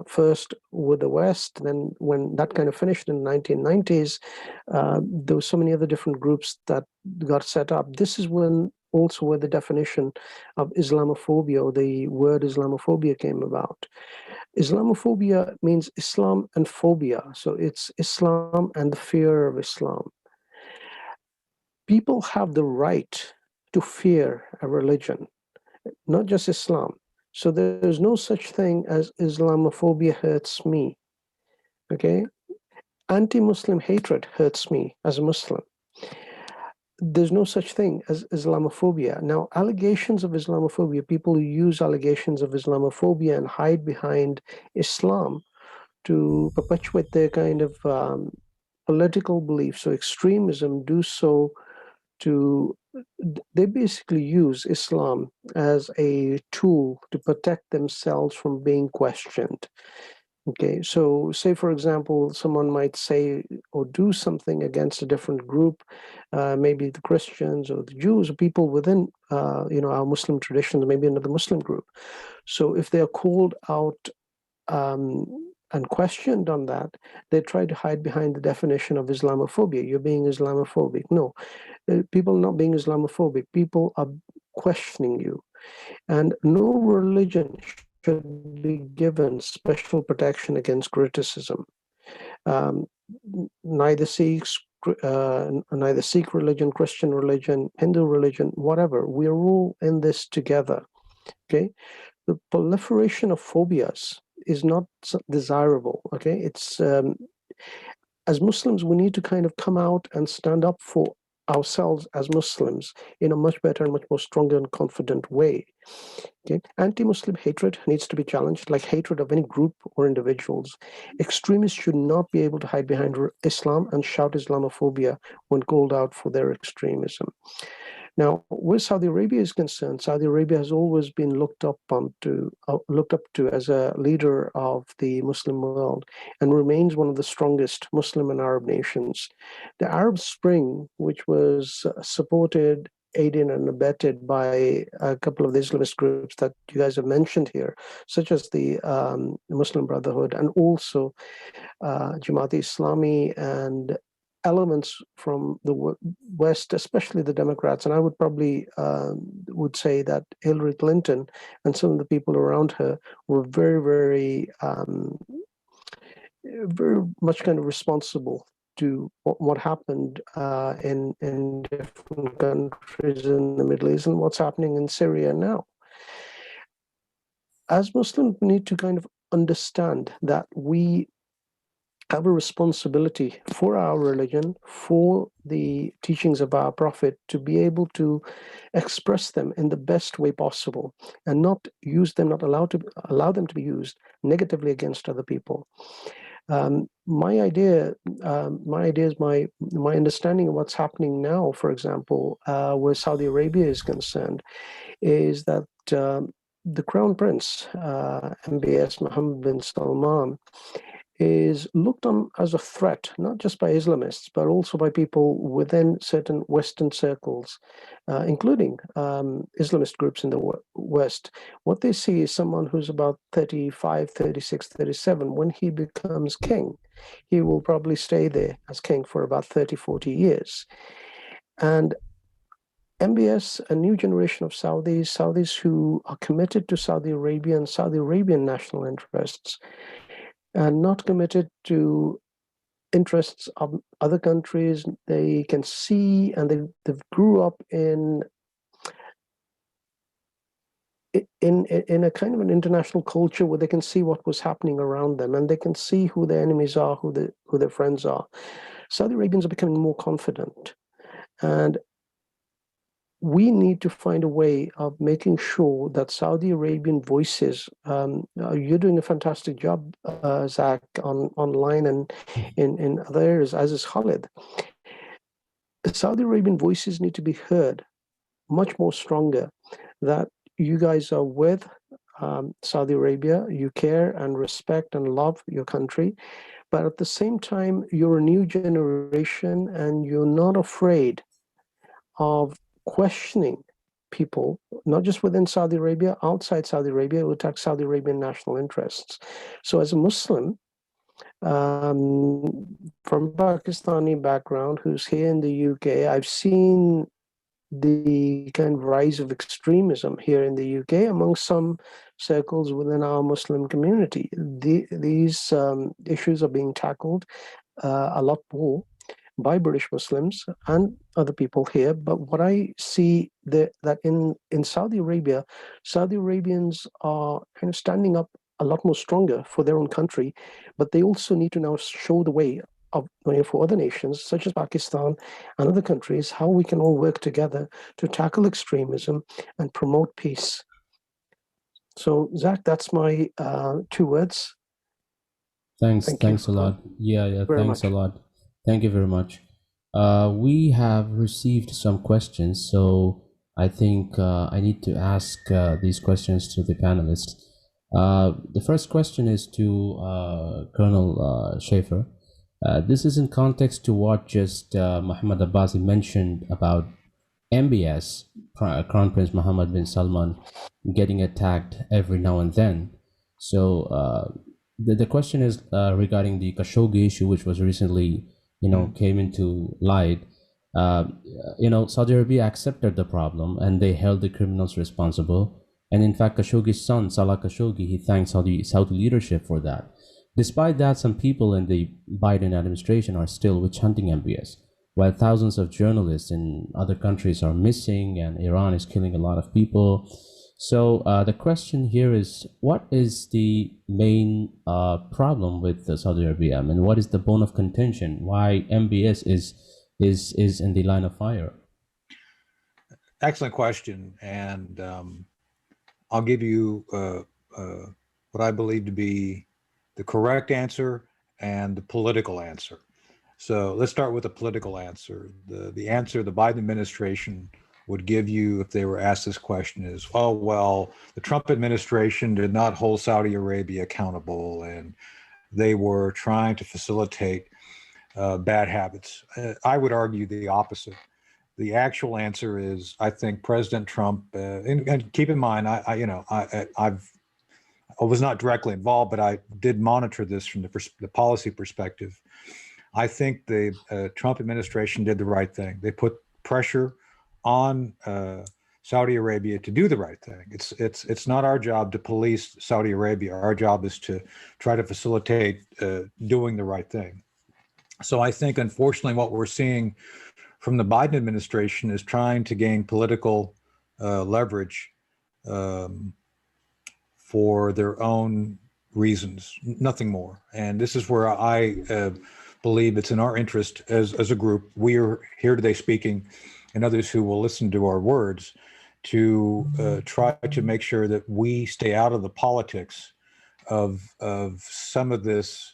first with the West. Then when that kind of finished in the 1990s, there were so many other different groups that got set up. This is when also where the definition of Islamophobia, or the word Islamophobia, came about. Islamophobia means Islam and phobia. So it's Islam and the fear of Islam. People have the right to fear a religion, not just Islam. So there's no such thing as Islamophobia hurts me. Okay? Anti-Muslim hatred hurts me as a Muslim. There's no such thing as Islamophobia. Now, allegations of Islamophobia, people who use allegations of Islamophobia and hide behind Islam to perpetuate their kind of political beliefs, so extremism, do so they basically use Islam as a tool to protect themselves from being questioned. Okay, so say, for example, someone might say or do something against a different group, maybe the Christians or the Jews, or people within, our Muslim traditions, maybe another Muslim group. So if they are called out and questioned on that, they try to hide behind the definition of Islamophobia. You're being Islamophobic. No, people are not being Islamophobic. People are questioning you. And no religion should be given special protection against criticism. Neither Sikh religion, Christian religion, Hindu religion, whatever. We're all in this together. Okay, the proliferation of phobias is not desirable. Okay, it's as Muslims, we need to kind of come out and stand up for ourselves as Muslims in a much better and much more stronger and confident way. Okay, anti-Muslim hatred needs to be challenged, like hatred of any group or individuals. Extremists should not be able to hide behind Islam and shout Islamophobia when called out for their extremism. Now, where Saudi Arabia is concerned, Saudi Arabia has always been looked up to as a leader of the Muslim world and remains one of the strongest Muslim and Arab nations. The Arab Spring, which was supported, aided and abetted by a couple of the Islamist groups that you guys have mentioned here, such as the Muslim Brotherhood and also Jamaat-e-Islami and elements from the West, especially the Democrats, and I would probably would say that Hillary Clinton and some of the people around her were very, very, very much kind of responsible to what happened in different countries in the Middle East and what's happening in Syria now. As Muslims, we need to kind of understand that we have a responsibility for our religion, for the teachings of our Prophet, to be able to express them in the best way possible and not use them, not allow them to be used negatively against other people. My understanding of what's happening now, for example, where Saudi Arabia is concerned, is that the Crown Prince, MBS Mohammed bin Salman, is looked on as a threat, not just by Islamists, but also by people within certain Western circles, including Islamist groups in the West. What they see is someone who's about 35, 36, 37. When he becomes king, he will probably stay there as king for about 30, 40 years. And MBS, a new generation of Saudis who are committed to Saudi Arabia and Saudi Arabian national interests, and not committed to interests of other countries. They can see, and they grew up in a kind of an international culture where they can see what was happening around them, and they can see who their enemies are, who their friends are. Saudi Arabians are becoming more confident, and we need to find a way of making sure that Saudi Arabian voices, you're doing a fantastic job, Zach, online and in other areas, as is Khaled. The Saudi Arabian voices need to be heard much more stronger, that you guys are with Saudi Arabia, you care and respect and love your country, but at the same time, you're a new generation and you're not afraid of questioning people, not just within Saudi Arabia, outside Saudi Arabia, who attack Saudi Arabian national interests. So as a Muslim from Pakistani background who's here in the UK, I've seen the kind of rise of extremism here in the UK among some circles within our Muslim community. These issues are being tackled a lot more by British Muslims and other people here. But what I see that in Saudi Arabia, Saudi Arabians are kind of standing up a lot more stronger for their own country, but they also need to now show the way of, for other nations such as Pakistan and other countries, how we can all work together to tackle extremism and promote peace. So Zach, that's my 2 words. Thanks a lot. Yeah, thanks a lot. Thank you very much. We have received some questions, so I think I need to ask these questions to the panelists. The first question is to Colonel Shaffer. This is in context to what just Mohammed Abbasi mentioned about MBS, Crown Prince Mohammed bin Salman, getting attacked every now and then. So the question is regarding the Khashoggi issue, which was recently, came into light. Saudi Arabia accepted the problem and they held the criminals responsible. And in fact, Khashoggi's son, Salah Khashoggi, he thanked Saudi leadership for that. Despite that, some people in the Biden administration are still witch hunting MBS, while thousands of journalists in other countries are missing and Iran is killing a lot of people. So the question here is, what is the main problem with Saudi Arabia? I mean, what is the bone of contention? Why MBS is in the line of fire? Excellent question. And I'll give you what I believe to be the correct answer and the political answer. So let's start with the political answer. The answer the Biden administration would give you if they were asked this question is, oh, well, the Trump administration did not hold Saudi Arabia accountable and they were trying to facilitate bad habits. I would argue the opposite. The actual answer is, I think President Trump, and keep in mind, I was not directly involved, but I did monitor this from the policy perspective. I think the Trump administration did the right thing. They put pressure on Saudi Arabia to do the right thing. It's not our job to police Saudi Arabia. Our job is to try to facilitate doing the right thing. So I think, unfortunately, what we're seeing from the Biden administration is trying to gain political leverage for their own reasons, nothing more. And this is where I believe it's in our interest as a group. We are here today speaking, and others who will listen to our words, to try to make sure that we stay out of the politics of some of this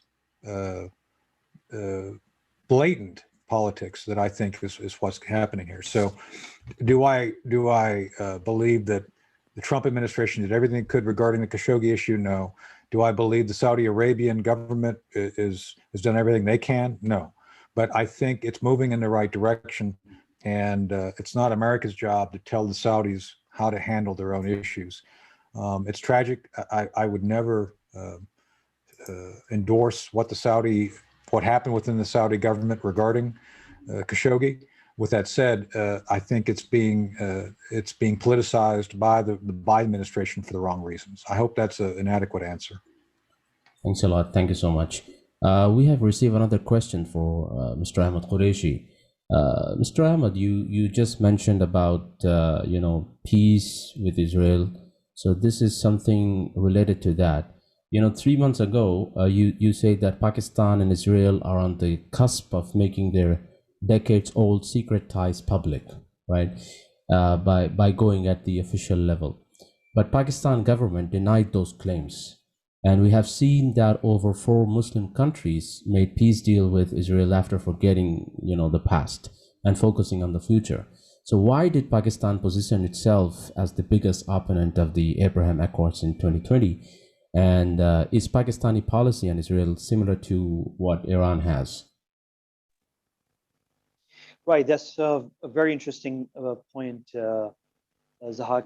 blatant politics that I think is what's happening here. So do I believe that the Trump administration did everything it could regarding the Khashoggi issue? No. Do I believe the Saudi Arabian government has done everything they can? No. But I think it's moving in the right direction, and it's not America's job to tell the Saudis how to handle their own issues. It's tragic. I would never endorse what happened within the Saudi government regarding Khashoggi. With that said, I think it's being politicized by the Biden administration for the wrong reasons. I hope that's an adequate answer. Thanks a lot. Thank you so much. We have received another question for Mr. Ahmed Quraishi. Mr. Ahmed, you just mentioned about peace with Israel. So this is something related to that. 3 months ago, you say that Pakistan and Israel are on the cusp of making their decades-old secret ties public, right? By going at the official level. But Pakistan government denied those claims. And we have seen that over 4 Muslim countries made peace deal with Israel after forgetting, the past and focusing on the future. So why did Pakistan position itself as the biggest opponent of the Abraham Accords in 2020? And is Pakistani policy on Israel similar to what Iran has? Right, that's a very interesting point, Zahak.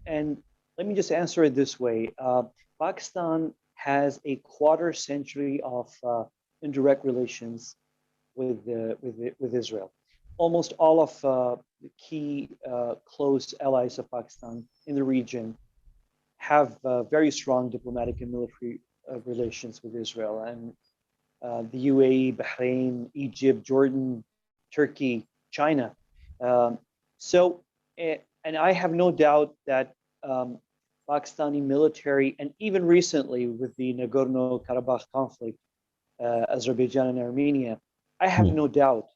And let me just answer it this way. Pakistan has a quarter century of indirect relations with Israel. Almost all of the key close allies of Pakistan in the region have very strong diplomatic and military relations with Israel. And the UAE, Bahrain, Egypt, Jordan, Turkey, China. And I have no doubt that Pakistani military, and even recently with the Nagorno-Karabakh conflict, Azerbaijan and Armenia, I have no doubt,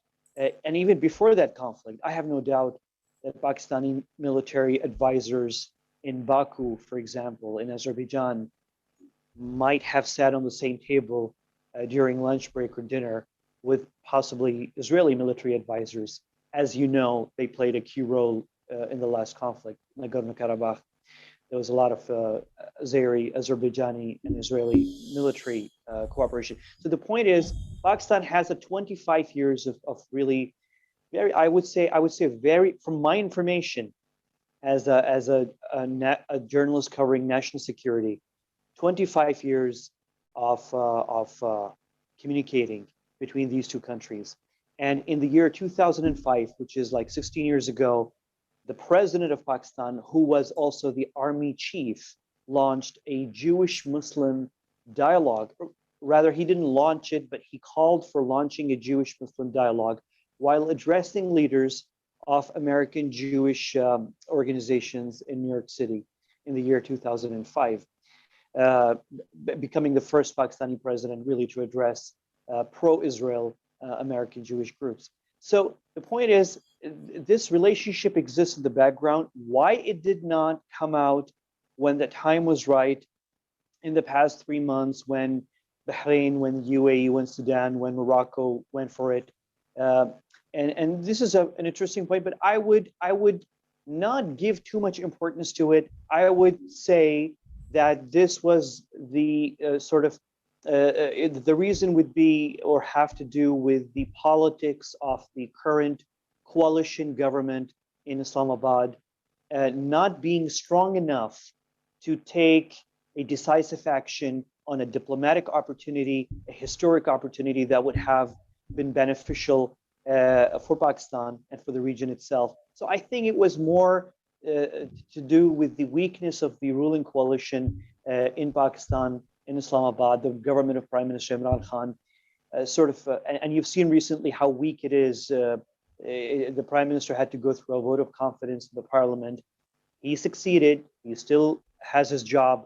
and even before that conflict, I have no doubt that Pakistani military advisors in Baku, for example, in Azerbaijan, might have sat on the same table during lunch break or dinner with possibly Israeli military advisors. As you know, they played a key role in the last conflict, Nagorno-Karabakh. there was a lot of Azerbaijani and Israeli military cooperation. So the point is, Pakistan has a 25 years of really very, I would say very, from my information, as a journalist covering national security, 25 years of communicating between these two countries. And in the year 2005, which is like 16 years ago, the president of Pakistan, who was also the army chief, launched a Jewish-Muslim dialogue. Rather, he didn't launch it, but he called for launching a Jewish-Muslim dialogue while addressing leaders of American Jewish organizations in New York City in the year 2005, becoming the first Pakistani president really to address pro-Israel American Jewish groups. So the point is, this relationship exists in the background. Why it did not come out when the time was right in the past 3 months, when Bahrain, when UAE, when Sudan, when Morocco went for it. And this is an interesting point, but I would not give too much importance to it. I would say that this was the the reason would be or have to do with the politics of the current coalition government in Islamabad not being strong enough to take a decisive action on a diplomatic opportunity, a historic opportunity that would have been beneficial for Pakistan and for the region itself. So I think it was more to do with the weakness of the ruling coalition in Pakistan, in Islamabad, the government of Prime Minister Imran Khan, and you've seen recently how weak it is. The Prime Minister had to go through a vote of confidence in the parliament. He succeeded. He still has his job,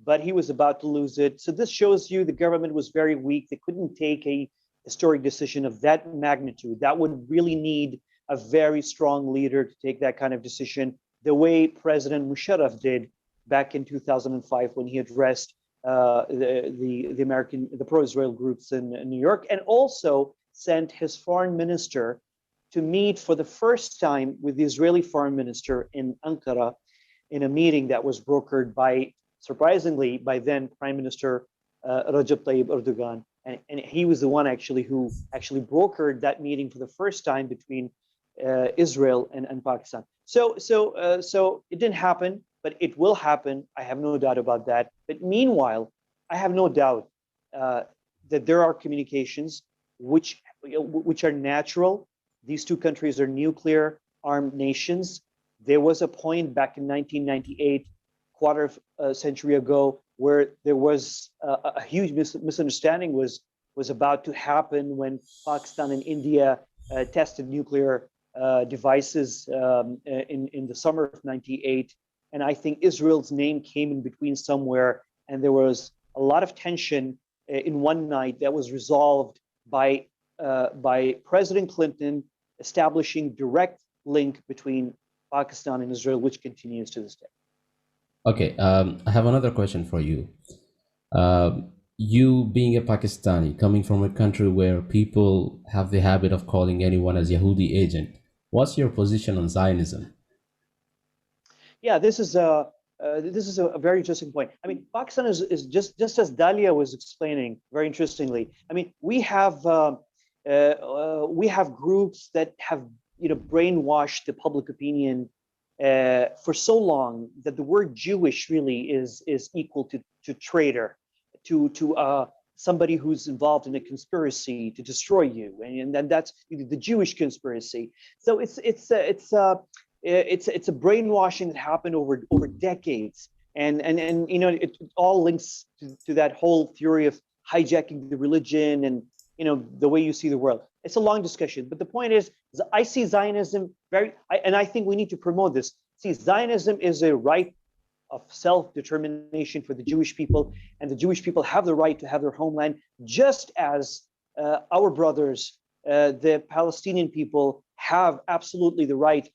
but he was about to lose it. So this shows you the government was very weak. They couldn't take a historic decision of that magnitude. That would really need a very strong leader to take that kind of decision, the way President Musharraf did back in 2005 when he addressed the pro-Israel groups in New York, and also sent his foreign minister to meet for the first time with the Israeli foreign minister in Ankara in a meeting that was brokered by, surprisingly, by then Prime Minister Recep Tayyip Erdogan. And he was the one who brokered that meeting for the first time between Israel and Pakistan. So it didn't happen, but it will happen. I have no doubt about that. But meanwhile, I have no doubt that there are communications which are natural. These two countries are nuclear armed nations. There was a point back in 1998, quarter of a century ago, where there was a huge misunderstanding was about to happen when Pakistan and India tested nuclear devices in the summer of '98. And I think Israel's name came in between somewhere, and there was a lot of tension in one night that was resolved by President Clinton establishing direct link between Pakistan and Israel, which continues to this day. Okay, I have another question for you. You being a Pakistani, coming from a country where people have the habit of calling anyone as Yahudi agent, what's your position on Zionism? Yeah, this is a very interesting point. I mean, Pakistan is just as Dalia was explaining very interestingly. I mean, we have groups that have brainwashed the public opinion for so long that the word Jewish really is equal to traitor, to somebody who's involved in a conspiracy to destroy you, and then that's the Jewish conspiracy. So it's a brainwashing that happened over decades, and it all links to that whole theory of hijacking the religion and the way you see the world. It's a long discussion, but the point is I see Zionism and I think we need to promote this. See, Zionism is a right of self-determination for the Jewish people, and the Jewish people have the right to have their homeland, just as our brothers, the Palestinian people, have absolutely the right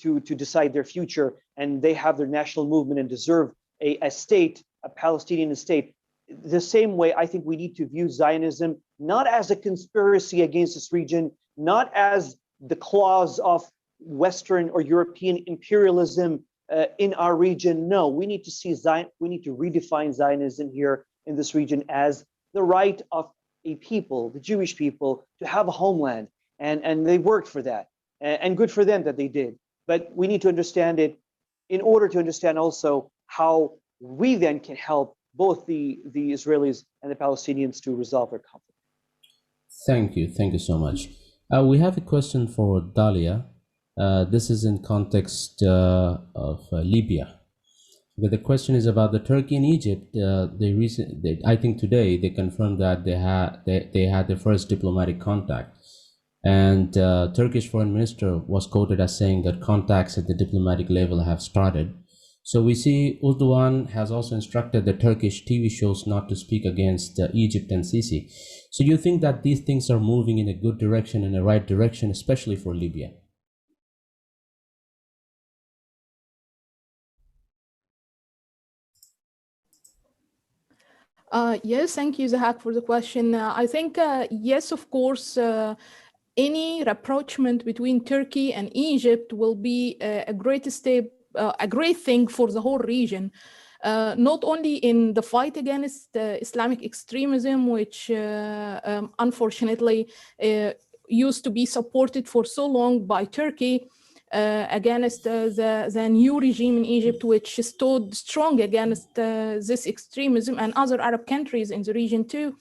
to decide their future, and they have their national movement and deserve a state, a Palestinian state. The same way, I think we need to view Zionism not as a conspiracy against this region, not as the claws of Western or European imperialism in our region. No, we need to see we need to redefine Zionism here in this region as the right of a people, the Jewish people, to have a homeland, and they worked for that, and good for them that they did. But we need to understand it in order to understand also how we then can help both the Israelis and the Palestinians to resolve their conflict. Thank you so much. We have a question for Dalia. This is in context of Libya. But the question is about the Turkey and Egypt. I think today they confirmed that they had their first diplomatic contact, and Turkish foreign minister was quoted as saying that contacts at the diplomatic level have started. So we see Erdogan has also instructed the Turkish TV shows not to speak against Egypt and Sisi. So you think that these things are moving in a good direction, in the right direction, especially for Libya? Yes, thank you, Zahak, for the question. I think, yes, of course, any rapprochement between Turkey and Egypt will be a great step, a great thing for the whole region. Not only in the fight against Islamic extremism, which unfortunately used to be supported for so long by Turkey, against the new regime in Egypt, which stood strong against this extremism, and other Arab countries in the region too,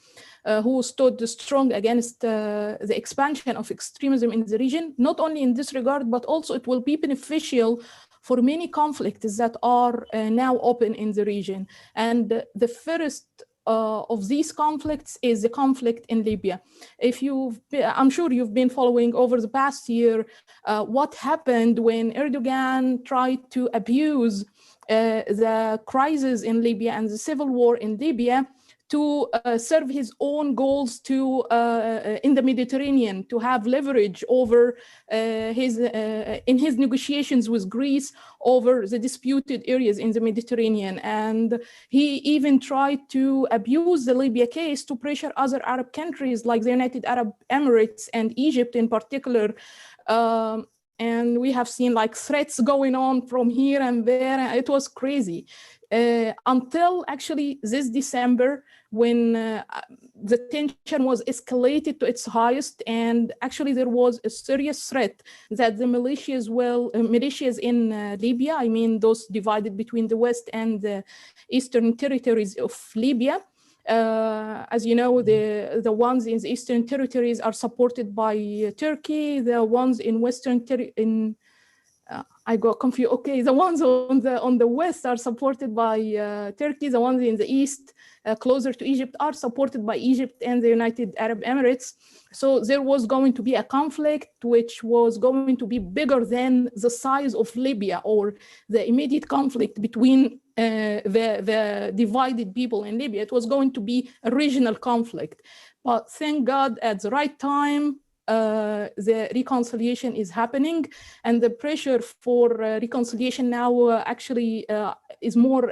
who stood strong against the expansion of extremism in the region. Not only in this regard, but also it will be beneficial for many conflicts that are now open in the region. And the first of these conflicts is the conflict in Libya. I'm sure you've been following over the past year what happened when Erdogan tried to abuse the crisis in Libya and the civil war in Libya to serve his own goals in the Mediterranean, to have leverage over in his negotiations with Greece over the disputed areas in the Mediterranean. And he even tried to abuse the Libya case to pressure other Arab countries like the United Arab Emirates and Egypt in particular. And we have seen like threats going on from here and there. It was crazy. Until actually this December, when the tension was escalated to its highest, and actually there was a serious threat that the militias in Libya, I mean those divided between the west and the eastern territories of Libya, as you know, the ones in the eastern territories are supported by Turkey. The ones in western I got confused. Okay, the ones on the west are supported by Turkey. The ones in the east, closer to Egypt, are supported by Egypt and the United Arab Emirates. So there was going to be a conflict which was going to be bigger than the size of Libya or the immediate conflict between the divided people in Libya. It was going to be a regional conflict. But thank God, at the right time, the reconciliation is happening, and the pressure for reconciliation now actually is more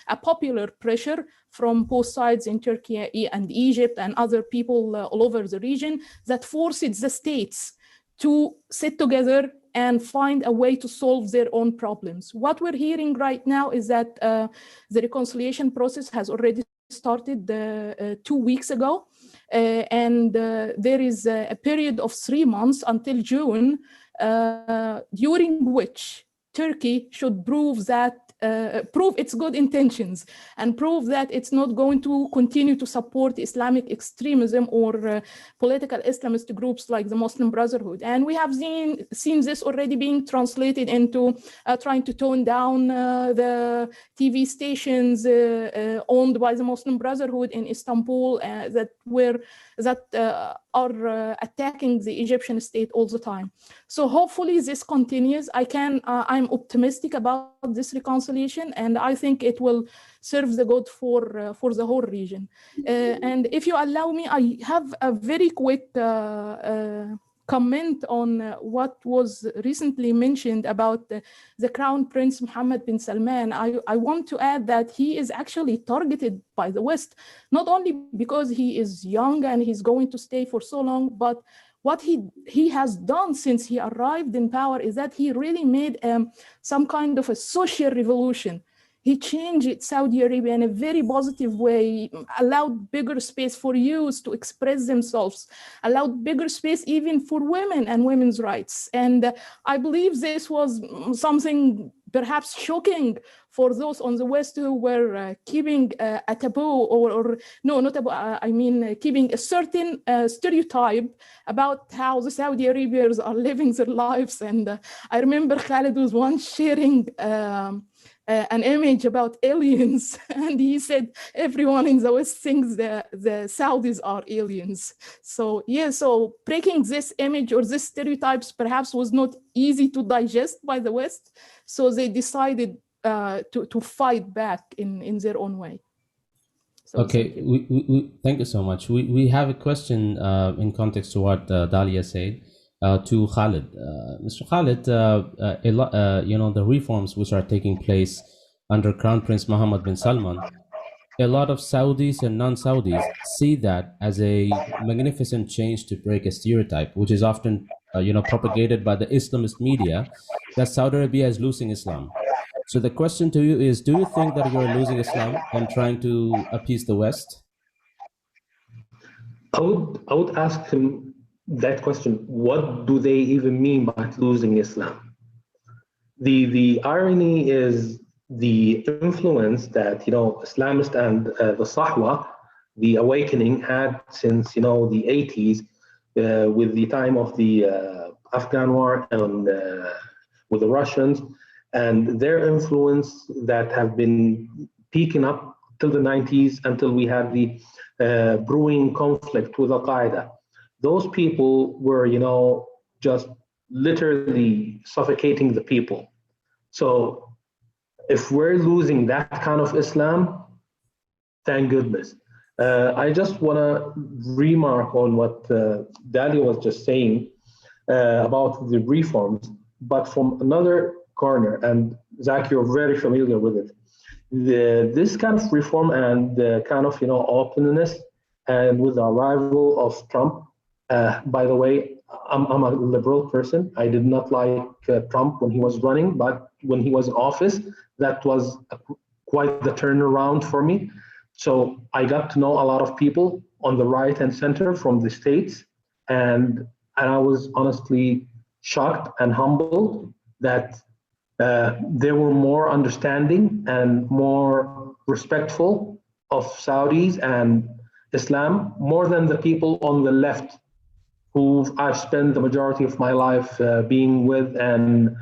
a popular pressure from both sides in Turkey and Egypt and other people all over the region, that forces the states to sit together and find a way to solve their own problems. What we're hearing right now is that the reconciliation process has already started 2 weeks ago. And there is a period of 3 months until June, during which Turkey should prove its good intentions and prove that it's not going to continue to support Islamic extremism or political Islamist groups like the Muslim Brotherhood. And we have seen this already being translated into trying to tone down the TV stations owned by the Muslim Brotherhood in Istanbul that are attacking the Egyptian state all the time. So hopefully this continues. I'm optimistic about this reconciliation, and I think it will serve the good for the whole region. And if you allow me, I have a very quick comment on what was recently mentioned about the Crown Prince Mohammed bin Salman. I want to add that he is actually targeted by the West, not only because he is young and he's going to stay for so long, but what he has done since he arrived in power is that he really made some kind of a social revolution. He changed Saudi Arabia in a very positive way, allowed bigger space for youth to express themselves, allowed bigger space even for women and women's rights. And I believe this was something perhaps shocking for those on the West who were keeping a taboo, or no, not taboo, I mean keeping a certain stereotype about how the Saudi Arabians are living their lives. And I remember Khaled was once sharing an image about aliens, and he said everyone in the West thinks the Saudis are aliens. So yeah, so breaking this image or these stereotypes perhaps was not easy to digest by the West, so they decided to fight back in their own way. So okay, thank you so much. We have a question in context to what Dalia said. To Khaled, Mr. Khaled, the reforms which are taking place under Crown Prince Mohammed bin Salman, a lot of Saudis and non-Saudis see that as a magnificent change to break a stereotype, which is often, propagated by the Islamist media, that Saudi Arabia is losing Islam. So the question to you is, do you think that you're losing Islam and trying to appease the West? I would ask him that question. What do they even mean by losing Islam? The irony is the influence that Islamists and the Sahwa, the awakening, had since the 80s with the time of the Afghan war and with the Russians, and their influence that have been peaking up till the 90s until we had the brewing conflict with Al-Qaeda. Those people were, just literally suffocating the people. So if we're losing that kind of Islam, thank goodness. I just want to remark on what Dalia was just saying about the reforms, but from another corner, and Zach, you're very familiar with it. This kind of reform and the kind of openness, and with the arrival of Trump, by the way, I'm a liberal person. I did not like Trump when he was running, but when he was in office, that was quite the turnaround for me. So I got to know a lot of people on the right and center from the States, and I was honestly shocked and humbled that they were more understanding and more respectful of Saudis and Islam, more than the people on the left who I've spent the majority of my life being with and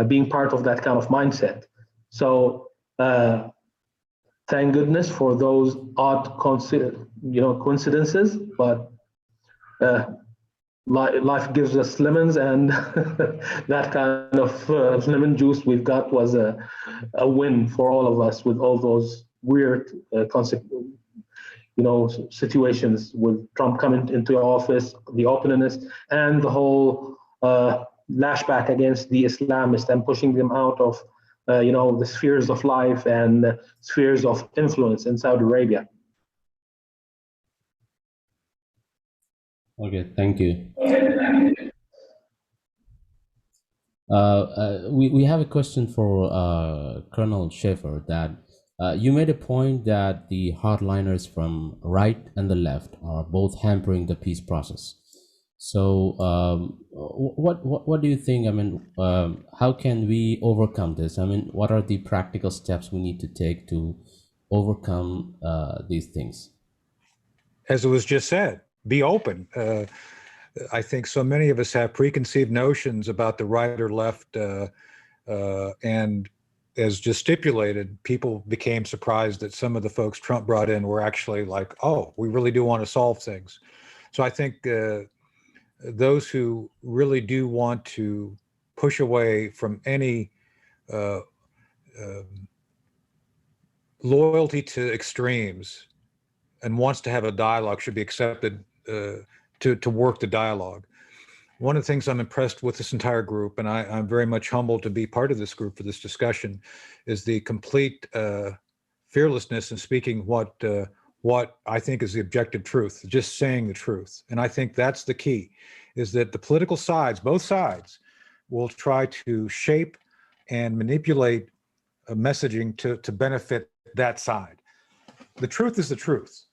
being part of that kind of mindset. So thank goodness for those odd coincidences, but life gives us lemons, and that kind of lemon juice we've got was a win for all of us, with all those weird situations with Trump coming into office, the openness, and the whole lashback against the Islamists and pushing them out of the spheres of life and spheres of influence in Saudi Arabia. Okay, thank you. We have a question for Colonel Shaffer, that you made a point that the hardliners from right and the left are both hampering the peace process. So what do you think? I mean, how can we overcome this? I mean, what are the practical steps we need to take to overcome these things? As it was just said, be open. I think so many of us have preconceived notions about the right or left, and as just stipulated, people became surprised that some of the folks Trump brought in were actually like, oh, we really do want to solve things. So I think those who really do want to push away from any loyalty to extremes and wants to have a dialogue should be accepted to work the dialogue. One of the things I'm impressed with this entire group, and I'm very much humbled to be part of this group for this discussion, is the complete fearlessness in speaking what I think is the objective truth, just saying the truth. And I think that's the key. is that the political sides, both sides, will try to shape and manipulate messaging to benefit that side. The truth is the truth.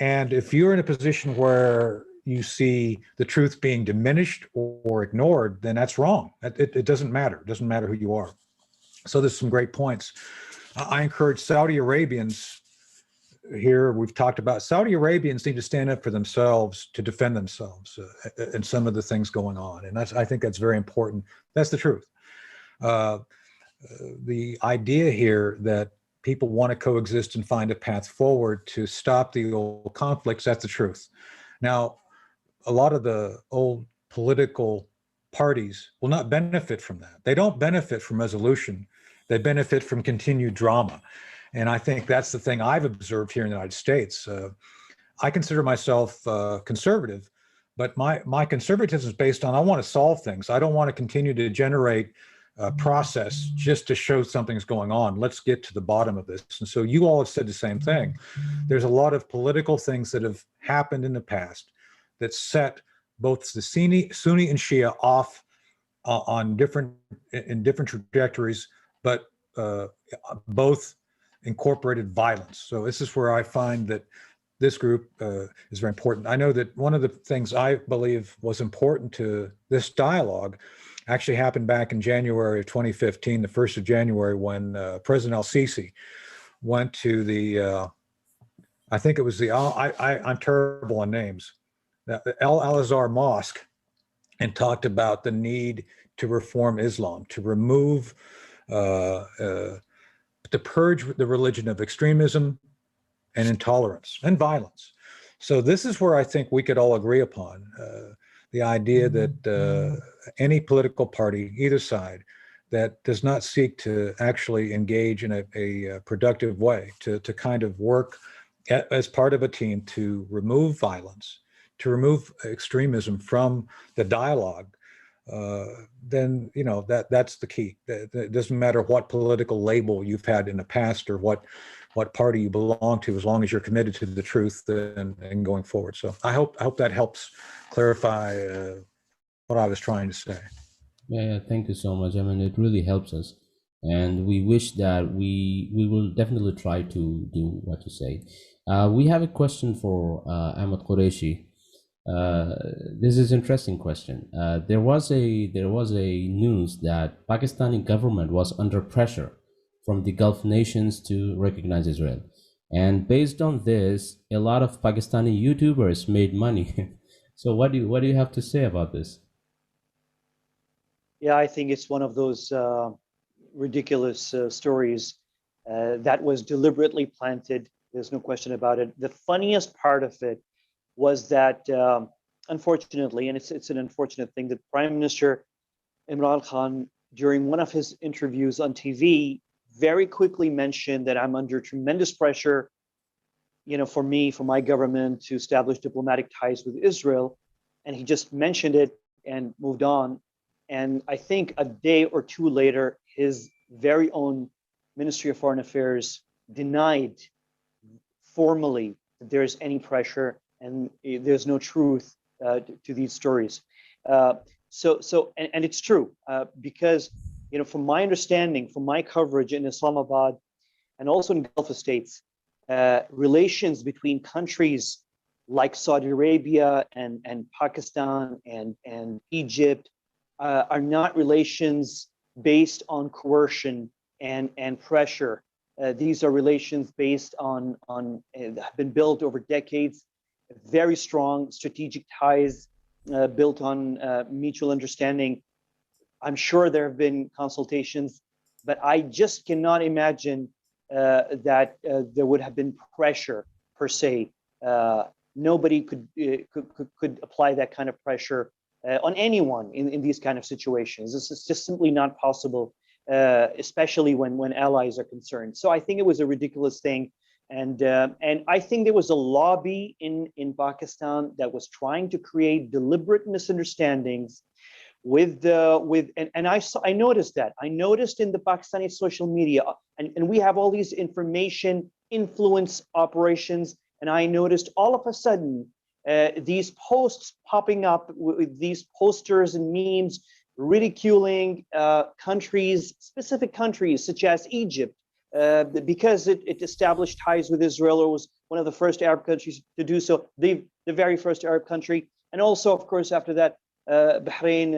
And if you're in a position where you see the truth being diminished or ignored, then that's wrong. It doesn't matter. It doesn't matter who you are. So there's some great points. I encourage Saudi Arabians here. We've talked about Saudi Arabians need to stand up for themselves to defend themselves and some of the things going on. And I think that's very important. That's the truth. The idea here that people want to coexist and find a path forward to stop the old conflicts, that's the truth. Now, a lot of the old political parties will not benefit from that. They don't benefit from resolution. They benefit from continued drama. And I think that's the thing I've observed here in the United States. I consider myself conservative, but my conservatism is based on I want to solve things. I don't want to continue to generate process just to show something's going on. Let's get to the bottom of this. And so you all have said the same thing. There's a lot of political things that have happened in the past that set both the Sunni and Shia off on different trajectories, but both incorporated violence. So this is where I find that this group is very important. I know that one of the things I believe was important to this dialogue actually happened back in January of 2015, the 1st of January, when President Al-Sisi went to the, I think it was the, I'm terrible on names, the Al-Azhar Mosque, and talked about the need to reform Islam, to remove, to purge the religion of extremism and intolerance and violence. So this is where I think we could all agree upon the idea that any political party, either side, that does not seek to actually engage in a productive way, to kind of work as part of a team to remove violence, to remove extremism from the dialogue, then that's the key. It doesn't matter what political label you've had in the past or what party you belong to, as long as you're committed to the truth and going forward. So I hope that helps clarify what I was trying to say. Yeah, thank you so much. I mean, it really helps us, and we wish that we will definitely try to do what you say. We have a question for Ahmed Quraishi. This is an interesting question. There was a news that Pakistani government was under pressure from the Gulf nations to recognize Israel, and based on this, a lot of Pakistani YouTubers made money. So what do you have to say about this? Yeah, I think it's one of those ridiculous stories that was deliberately planted. There's no question about it. The funniest part of it was that, unfortunately, and it's an unfortunate thing, that Prime Minister Imran Khan, during one of his interviews on TV, very quickly mentioned that I'm under tremendous pressure, for my government to establish diplomatic ties with Israel. And he just mentioned it and moved on. And I think a day or two later, his very own Ministry of Foreign Affairs denied formally that there's any pressure and there's no truth to these stories. So it's true because, from my understanding, from my coverage in Islamabad and also in Gulf states, relations between countries like Saudi Arabia and Pakistan and Egypt are not relations based on coercion and pressure. These are relations based on have been built over decades, very strong strategic ties built on mutual understanding. I'm sure there have been consultations, but I just cannot imagine that there would have been pressure per se. Nobody could apply that kind of pressure on anyone in these kind of situations. This is just simply not possible, especially when allies are concerned. So I think it was a ridiculous thing, and I think there was a lobby in Pakistan that was trying to create deliberate misunderstandings I noticed that. I noticed in the Pakistani social media, and we have all these information influence operations, and I noticed all of a sudden these posts popping up with these posters and memes ridiculing countries, specific countries such as Egypt, because it established ties with Israel, or was one of the first Arab countries to do so, the very first Arab country. And also, of course, after that, Bahrain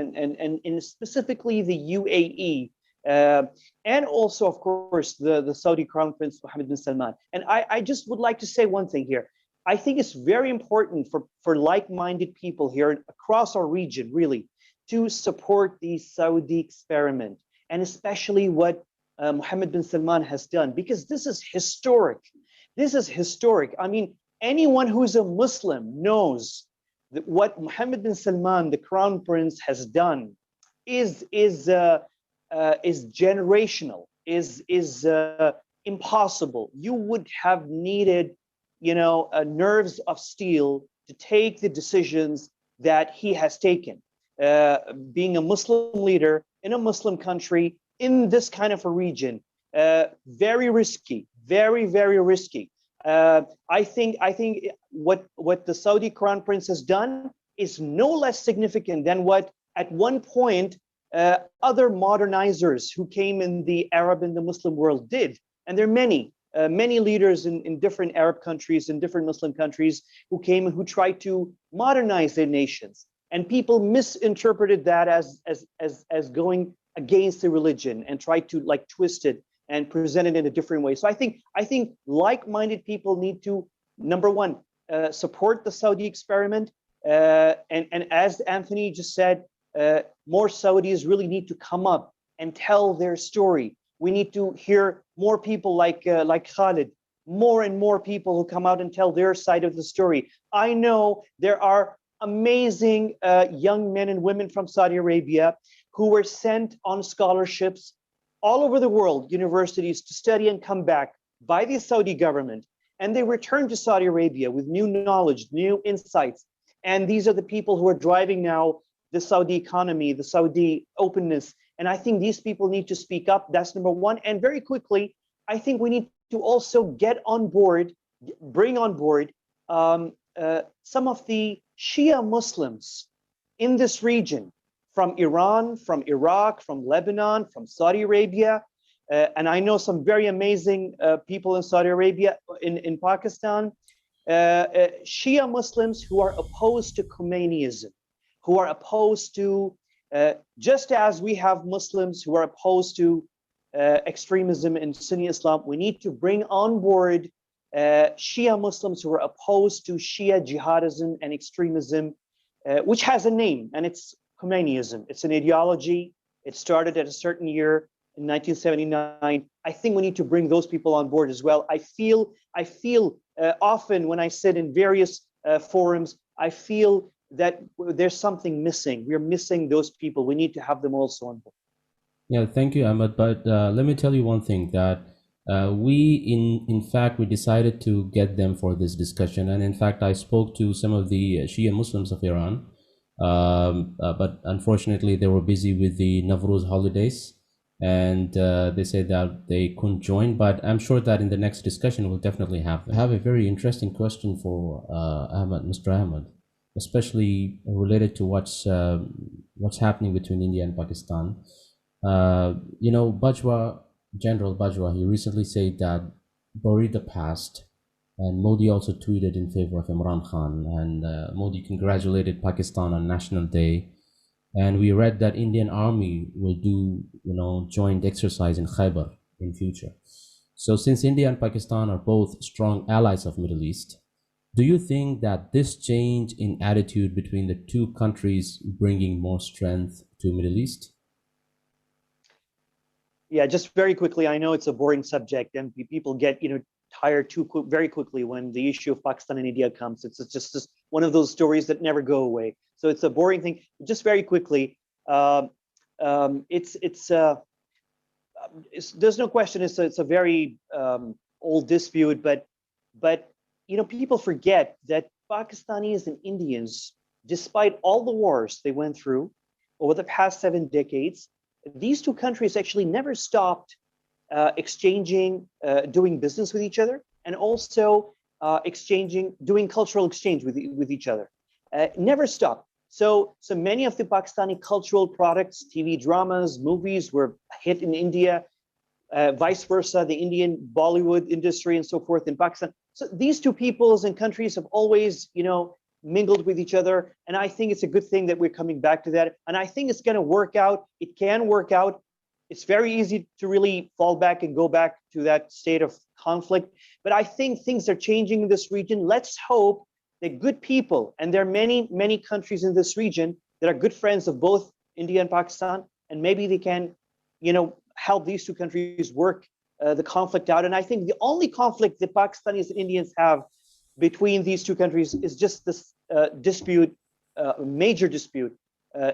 and specifically the UAE. And also, of course, the Saudi Crown Prince Mohammed bin Salman. And I just would like to say one thing here. I think it's very important for like-minded people here across our region, really, to support the Saudi experiment, and especially what Mohammed bin Salman has done, because this is historic. This is historic. I mean, anyone who's a Muslim knows that what Mohammed bin Salman, the Crown Prince, has done is generational, is impossible. You would have needed, nerves of steel to take the decisions that he has taken. Being a Muslim leader in a Muslim country in this kind of a region, very risky, very, very risky. I think what the Saudi Crown Prince has done is no less significant than what at one point other modernizers who came in the Arab and the Muslim world did. And there are many leaders in different Arab countries and different Muslim countries who came and who tried to modernize their nations. And people misinterpreted that as going against the religion and tried to like twist it and present it in a different way. So I think like-minded people need to, number one, support the Saudi experiment. And as Anthony just said, more Saudis really need to come up and tell their story. We need to hear more people like Khaled, more and more people who come out and tell their side of the story. I know there are amazing young men and women from Saudi Arabia who were sent on scholarships all over the world, universities, to study and come back by the Saudi government. And they return to Saudi Arabia with new knowledge, new insights. And these are the people who are driving now the Saudi economy, the Saudi openness. And I think these people need to speak up. That's number one. And very quickly, I think we need to also get on board, bring on board some of the Shia Muslims in this region, from Iran, from Iraq, from Lebanon, from Saudi Arabia. And I know some very amazing people in Saudi Arabia, in Pakistan, Shia Muslims who are opposed to Khomeinism, who are opposed to, just as we have Muslims who are opposed to extremism in Sunni Islam, we need to bring on board Shia Muslims who are opposed to Shia jihadism and extremism, which has a name, and it's Khomeinism. It's an ideology. It started at a certain year in 1979. I think we need to bring those people on board as well. I feel often when I sit in various forums, I feel that there's something missing. We're missing those people. We need to have them also on board. Yeah, thank you, Ahmed. But let me tell you one thing, that in fact, we decided to get them for this discussion. And in fact, I spoke to some of the Shia Muslims of Iran, but unfortunately they were busy with the Nowruz holidays, and they said that they couldn't join. But I'm sure that in the next discussion we'll definitely have a very interesting question for Ahmed, Mr. Ahmed, especially related to what's happening between India and Pakistan. Bajwa, General Bajwa, he recently said that bury the past. And Modi also tweeted in favor of Imran Khan, and Modi congratulated Pakistan on National Day. And we read that Indian Army will do, joint exercise in Khyber in future. So since India and Pakistan are both strong allies of Middle East, do you think that this change in attitude between the two countries bringing more strength to Middle East? Yeah, just very quickly, I know it's a boring subject and people get, tired very quickly when the issue of Pakistan and India comes. It's just one of those stories that never go away. So it's a boring thing. Just very quickly, there's no question it's a very old dispute, but people forget that Pakistanis and Indians, despite all the wars they went through over the past 7 decades, these two countries actually never stopped exchanging, doing business with each other. And also, doing cultural exchange with each other. Never stop. So many of the Pakistani cultural products, TV dramas, movies were hit in India, vice versa, the Indian Bollywood industry and so forth in Pakistan. So these two peoples and countries have always, mingled with each other. And I think it's a good thing that we're coming back to that. And I think it's going to work out. It can work out. It's very easy to really fall back and go back to that state of conflict. But I think things are changing in this region. Let's hope that good people, and there are many, many countries in this region that are good friends of both India and Pakistan, and maybe they can, help these two countries work the conflict out. And I think the only conflict that Pakistanis and Indians have between these two countries is just this major dispute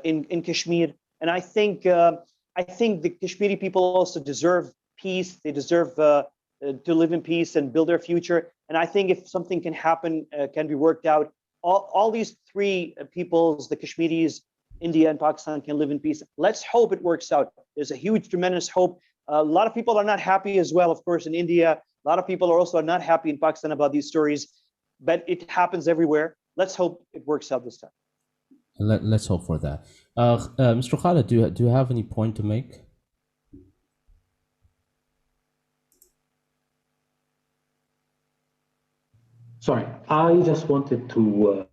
in Kashmir. And I think the Kashmiri people also deserve peace. They deserve to live in peace and build their future. And I think if something can happen, can be worked out, all these three peoples, the Kashmiris, India and Pakistan, can live in peace. Let's hope it works out. There's a huge, tremendous hope. A lot of people are not happy as well, of course, in India. A lot of people are also not happy in Pakistan about these stories, but it happens everywhere. Let's hope it works out this time. Let's hope for that. Mr. Khaled, do you have any point to make? Sorry, I just wanted to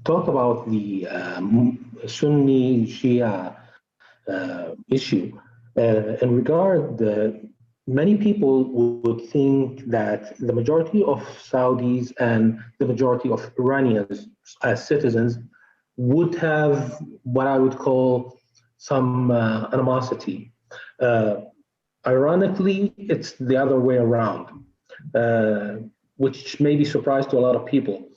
talk about the Sunni Shia issue. In regard, many people would think that the majority of Saudis and the majority of Iranians as citizens would have what I would call some animosity. Ironically, it's the other way around, which may be a surprise to a lot of people.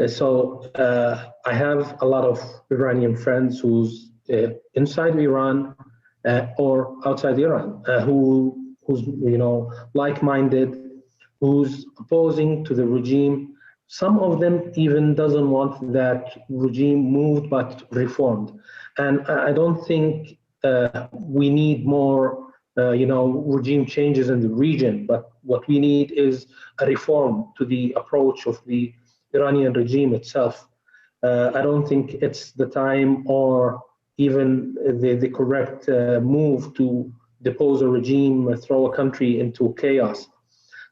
So I have a lot of Iranian friends who's inside Iran or outside Iran, who's like-minded, who's opposing to the regime. Some of them even doesn't want that regime moved but reformed. And I don't think we need more regime changes in the region, but what we need is a reform to the approach of the Iranian regime itself. I don't think it's the time or even the correct move to depose a regime, throw a country into chaos.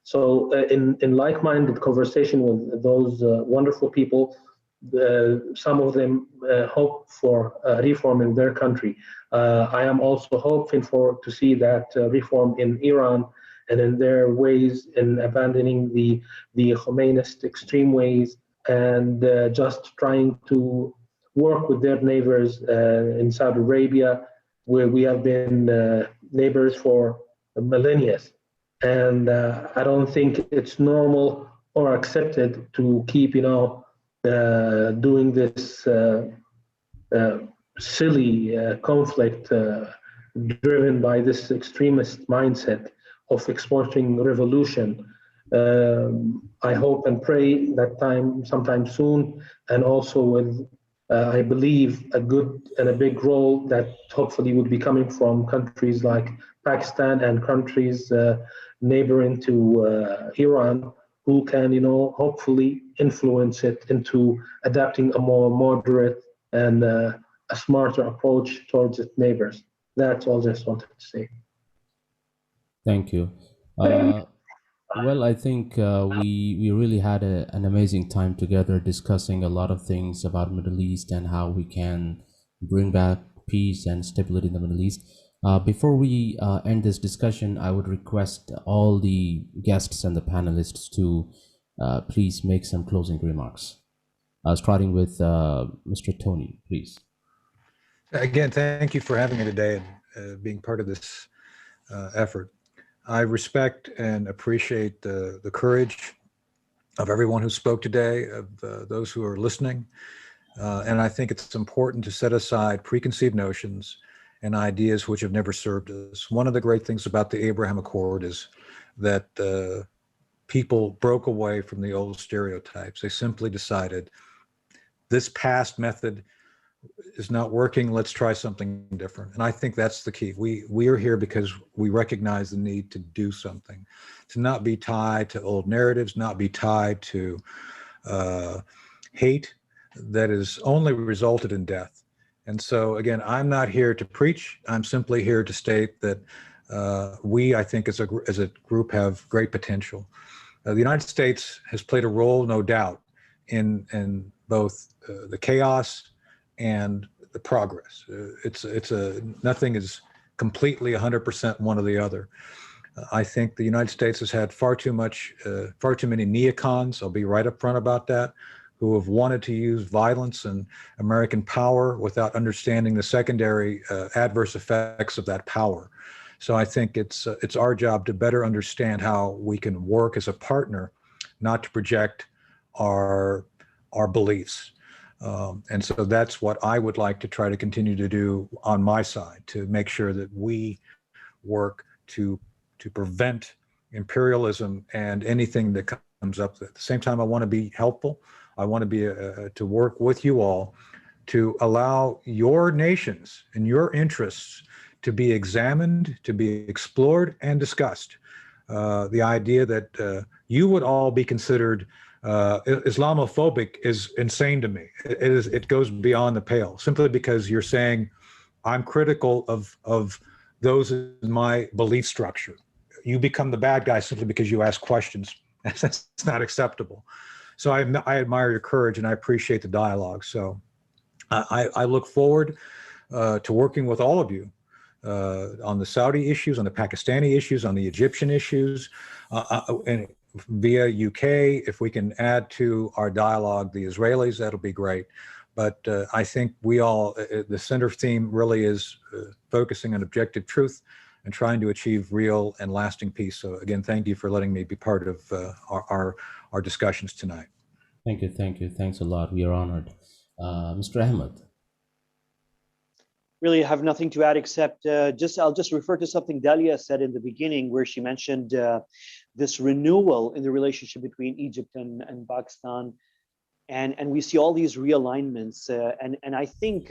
So in like-minded conversation with those wonderful people, some of them hope for reform in their country. I am also hoping to see that reform in Iran and in their ways in abandoning the Khomeinist extreme ways and just trying to work with their neighbors in Saudi Arabia, where we have been neighbors for millennia. And I don't think it's normal or accepted to keep, doing this silly conflict driven by this extremist mindset of exporting revolution. I hope and pray that sometime soon, and also with, I believe, a good and a big role that hopefully would be coming from countries like Pakistan and countries neighboring to Iran, who can, hopefully influence it into adapting a more moderate and a smarter approach towards its neighbors. That's all I just wanted to say. Thank you. Well, I think we really had an amazing time together discussing a lot of things about Middle East and how we can bring back peace and stability in the Middle East. Before we end this discussion, I would request all the guests and the panelists to please make some closing remarks. Starting with Mr. Tony, please. Again, thank you for having me today and being part of this effort. I respect and appreciate the courage of everyone who spoke today, of those who are listening. And I think it's important to set aside preconceived notions and ideas which have never served us. One of the great things about the Abraham Accord is that people broke away from the old stereotypes. They simply decided this past method is not working. Let's try something different. And I think that's the key. We are here because we recognize the need to do something, to not be tied to old narratives, not be tied to hate that has only resulted in death. And so, again, I'm not here to preach. I'm simply here to state that we, I think, as a group, have great potential. The United States has played a role, no doubt, in both the chaos and the progress. Nothing is completely 100% one or the other. I think the United States has had far too many neocons, I'll be right up front about that, who have wanted to use violence and American power without understanding the secondary adverse effects of that power. So I think it's our job to better understand how we can work as a partner, not to project our beliefs. And so that's what I would like to try to continue to do on my side, to make sure that we work to prevent imperialism and anything that comes up. At the same time, I want to be helpful. I want to be to work with you all to allow your nations and your interests to be examined, to be explored and discussed. The idea that you would all be considered Islamophobic is insane to me. It goes beyond the pale, simply because you're saying I'm critical of those in my belief structure. You become the bad guy simply because you ask questions. That's not acceptable. So I admire your courage and I appreciate the dialogue. So I look forward to working with all of you on the Saudi issues, on the Pakistani issues, on the Egyptian issues, and via UK. If we can add to our dialogue the Israelis, that'll be great. But I think we all, the center theme really is focusing on objective truth and trying to achieve real and lasting peace. So again, thank you for letting me be part of our discussions tonight. Thank you. Thanks a lot. We are honored. Mr. Ahmed. Really have nothing to add except I'll just refer to something Dalia said in the beginning, where she mentioned this renewal in the relationship between Egypt and Pakistan. And we see all these realignments. And I think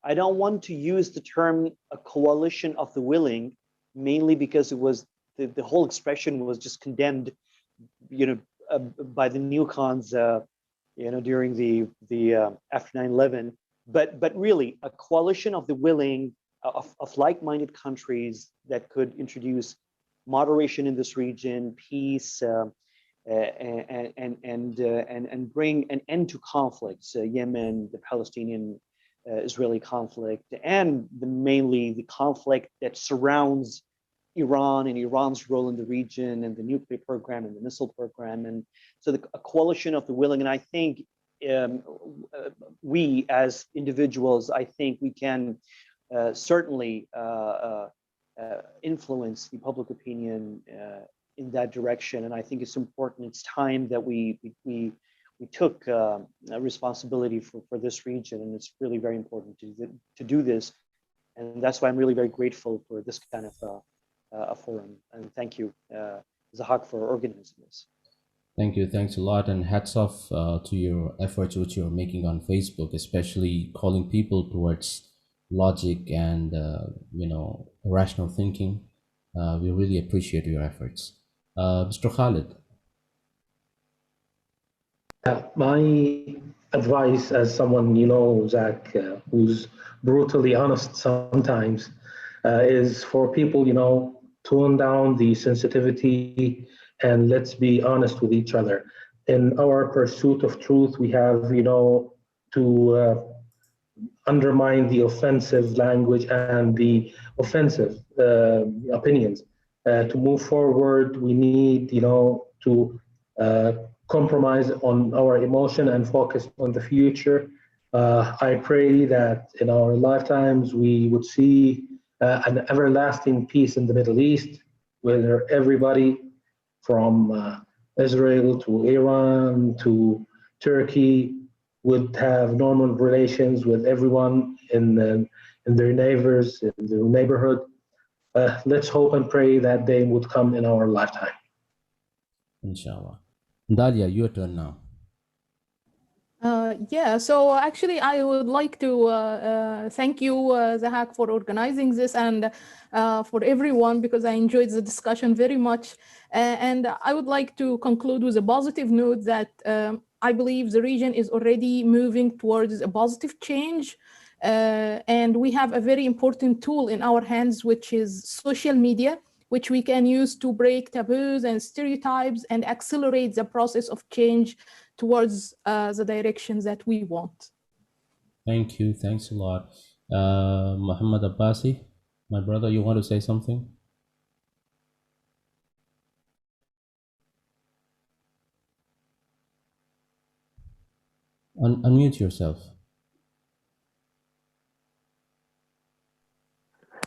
I don't want to use the term a coalition of the willing, mainly because it was the whole expression was just condemned, by the neocons, during the after 9/11. But really, a coalition of the willing, of like-minded countries that could introduce moderation in this region, peace, and bring an end to conflicts, Yemen, the Palestinian-Israeli conflict, and mainly the conflict that surrounds Iran and Iran's role in the region, and the nuclear program and the missile program. And so a coalition of the willing. And I think we as individuals, I think we can certainly influence the public opinion in that direction. And I think it's important. It's time that we took responsibility for this region, and it's really very important to do this. And that's why I'm really very grateful for this kind of a forum. And thank you, Zahak, for organizing this. Thank you. Thanks a lot. And hats off to your efforts which you're making on Facebook, especially calling people towards logic and, rational thinking. We really appreciate your efforts. Mr. Khaled. My advice as someone, Zach, who's brutally honest sometimes, is for people, tone down the sensitivity and let's be honest with each other. In our pursuit of truth, we have, to undermine the offensive language and the offensive opinions. To move forward, we need, to compromise on our emotion and focus on the future. I pray that in our lifetimes we would see an everlasting peace in the Middle East, where everybody from Israel to Iran to Turkey would have normal relations with everyone in their neighbors, in their neighborhood. Let's hope and pray that day would come in our lifetime. Inshallah. Dalia, your turn now. Yeah, so actually, I would like to thank you, Zahak, for organizing this and for everyone, because I enjoyed the discussion very much. And I would like to conclude with a positive note that I believe the region is already moving towards a positive change. And we have a very important tool in our hands, which is social media, which we can use to break taboos and stereotypes and accelerate the process of change towards the directions that we want. Thank you. Thanks a lot. Mohammed Abbasi, my brother, you want to say something? Unmute yourself.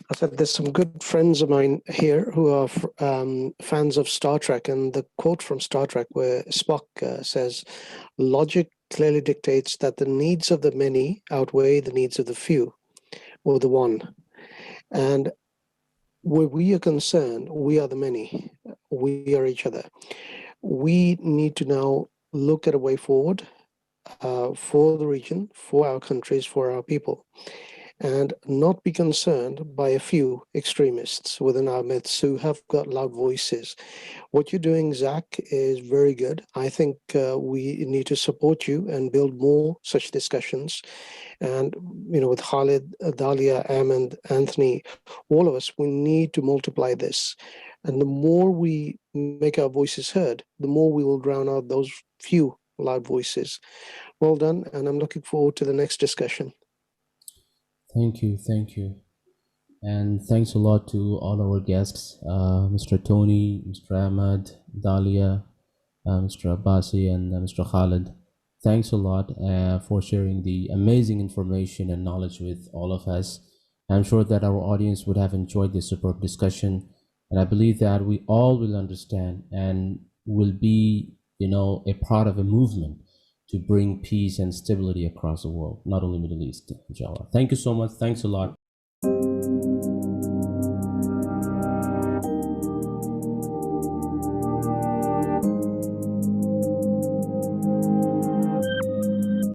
I said there's some good friends of mine here who are fans of Star Trek, and the quote from Star Trek where Spock says, "Logic clearly dictates that the needs of the many outweigh the needs of the few, or the one." And where we are concerned, we are the many. We are each other. We need to now look at a way forward for the region, for our countries, for our people, and not be concerned by a few extremists within our midst who have got loud voices. What you're doing, Zach, is very good. I think we need to support you and build more such discussions. And, you know, with Khaled, Dalia, Ahmed, Anthony, all of us, we need to multiply this. And the more we make our voices heard, the more we will drown out those few loud voices. Well done, and I'm looking forward to the next discussion. Thank you. Thank you. And thanks a lot to all our guests, Mr. Tony, Mr. Ahmed, Dalia, Mr. Abbasi, and Mr. Khaled. Thanks a lot for sharing the amazing information and knowledge with all of us. I'm sure that our audience would have enjoyed this superb discussion, and I believe that we all will understand and will be, you know, a part of a movement to bring peace and stability across the world, not only Middle East, inshallah. Thank you so much. Thanks a lot.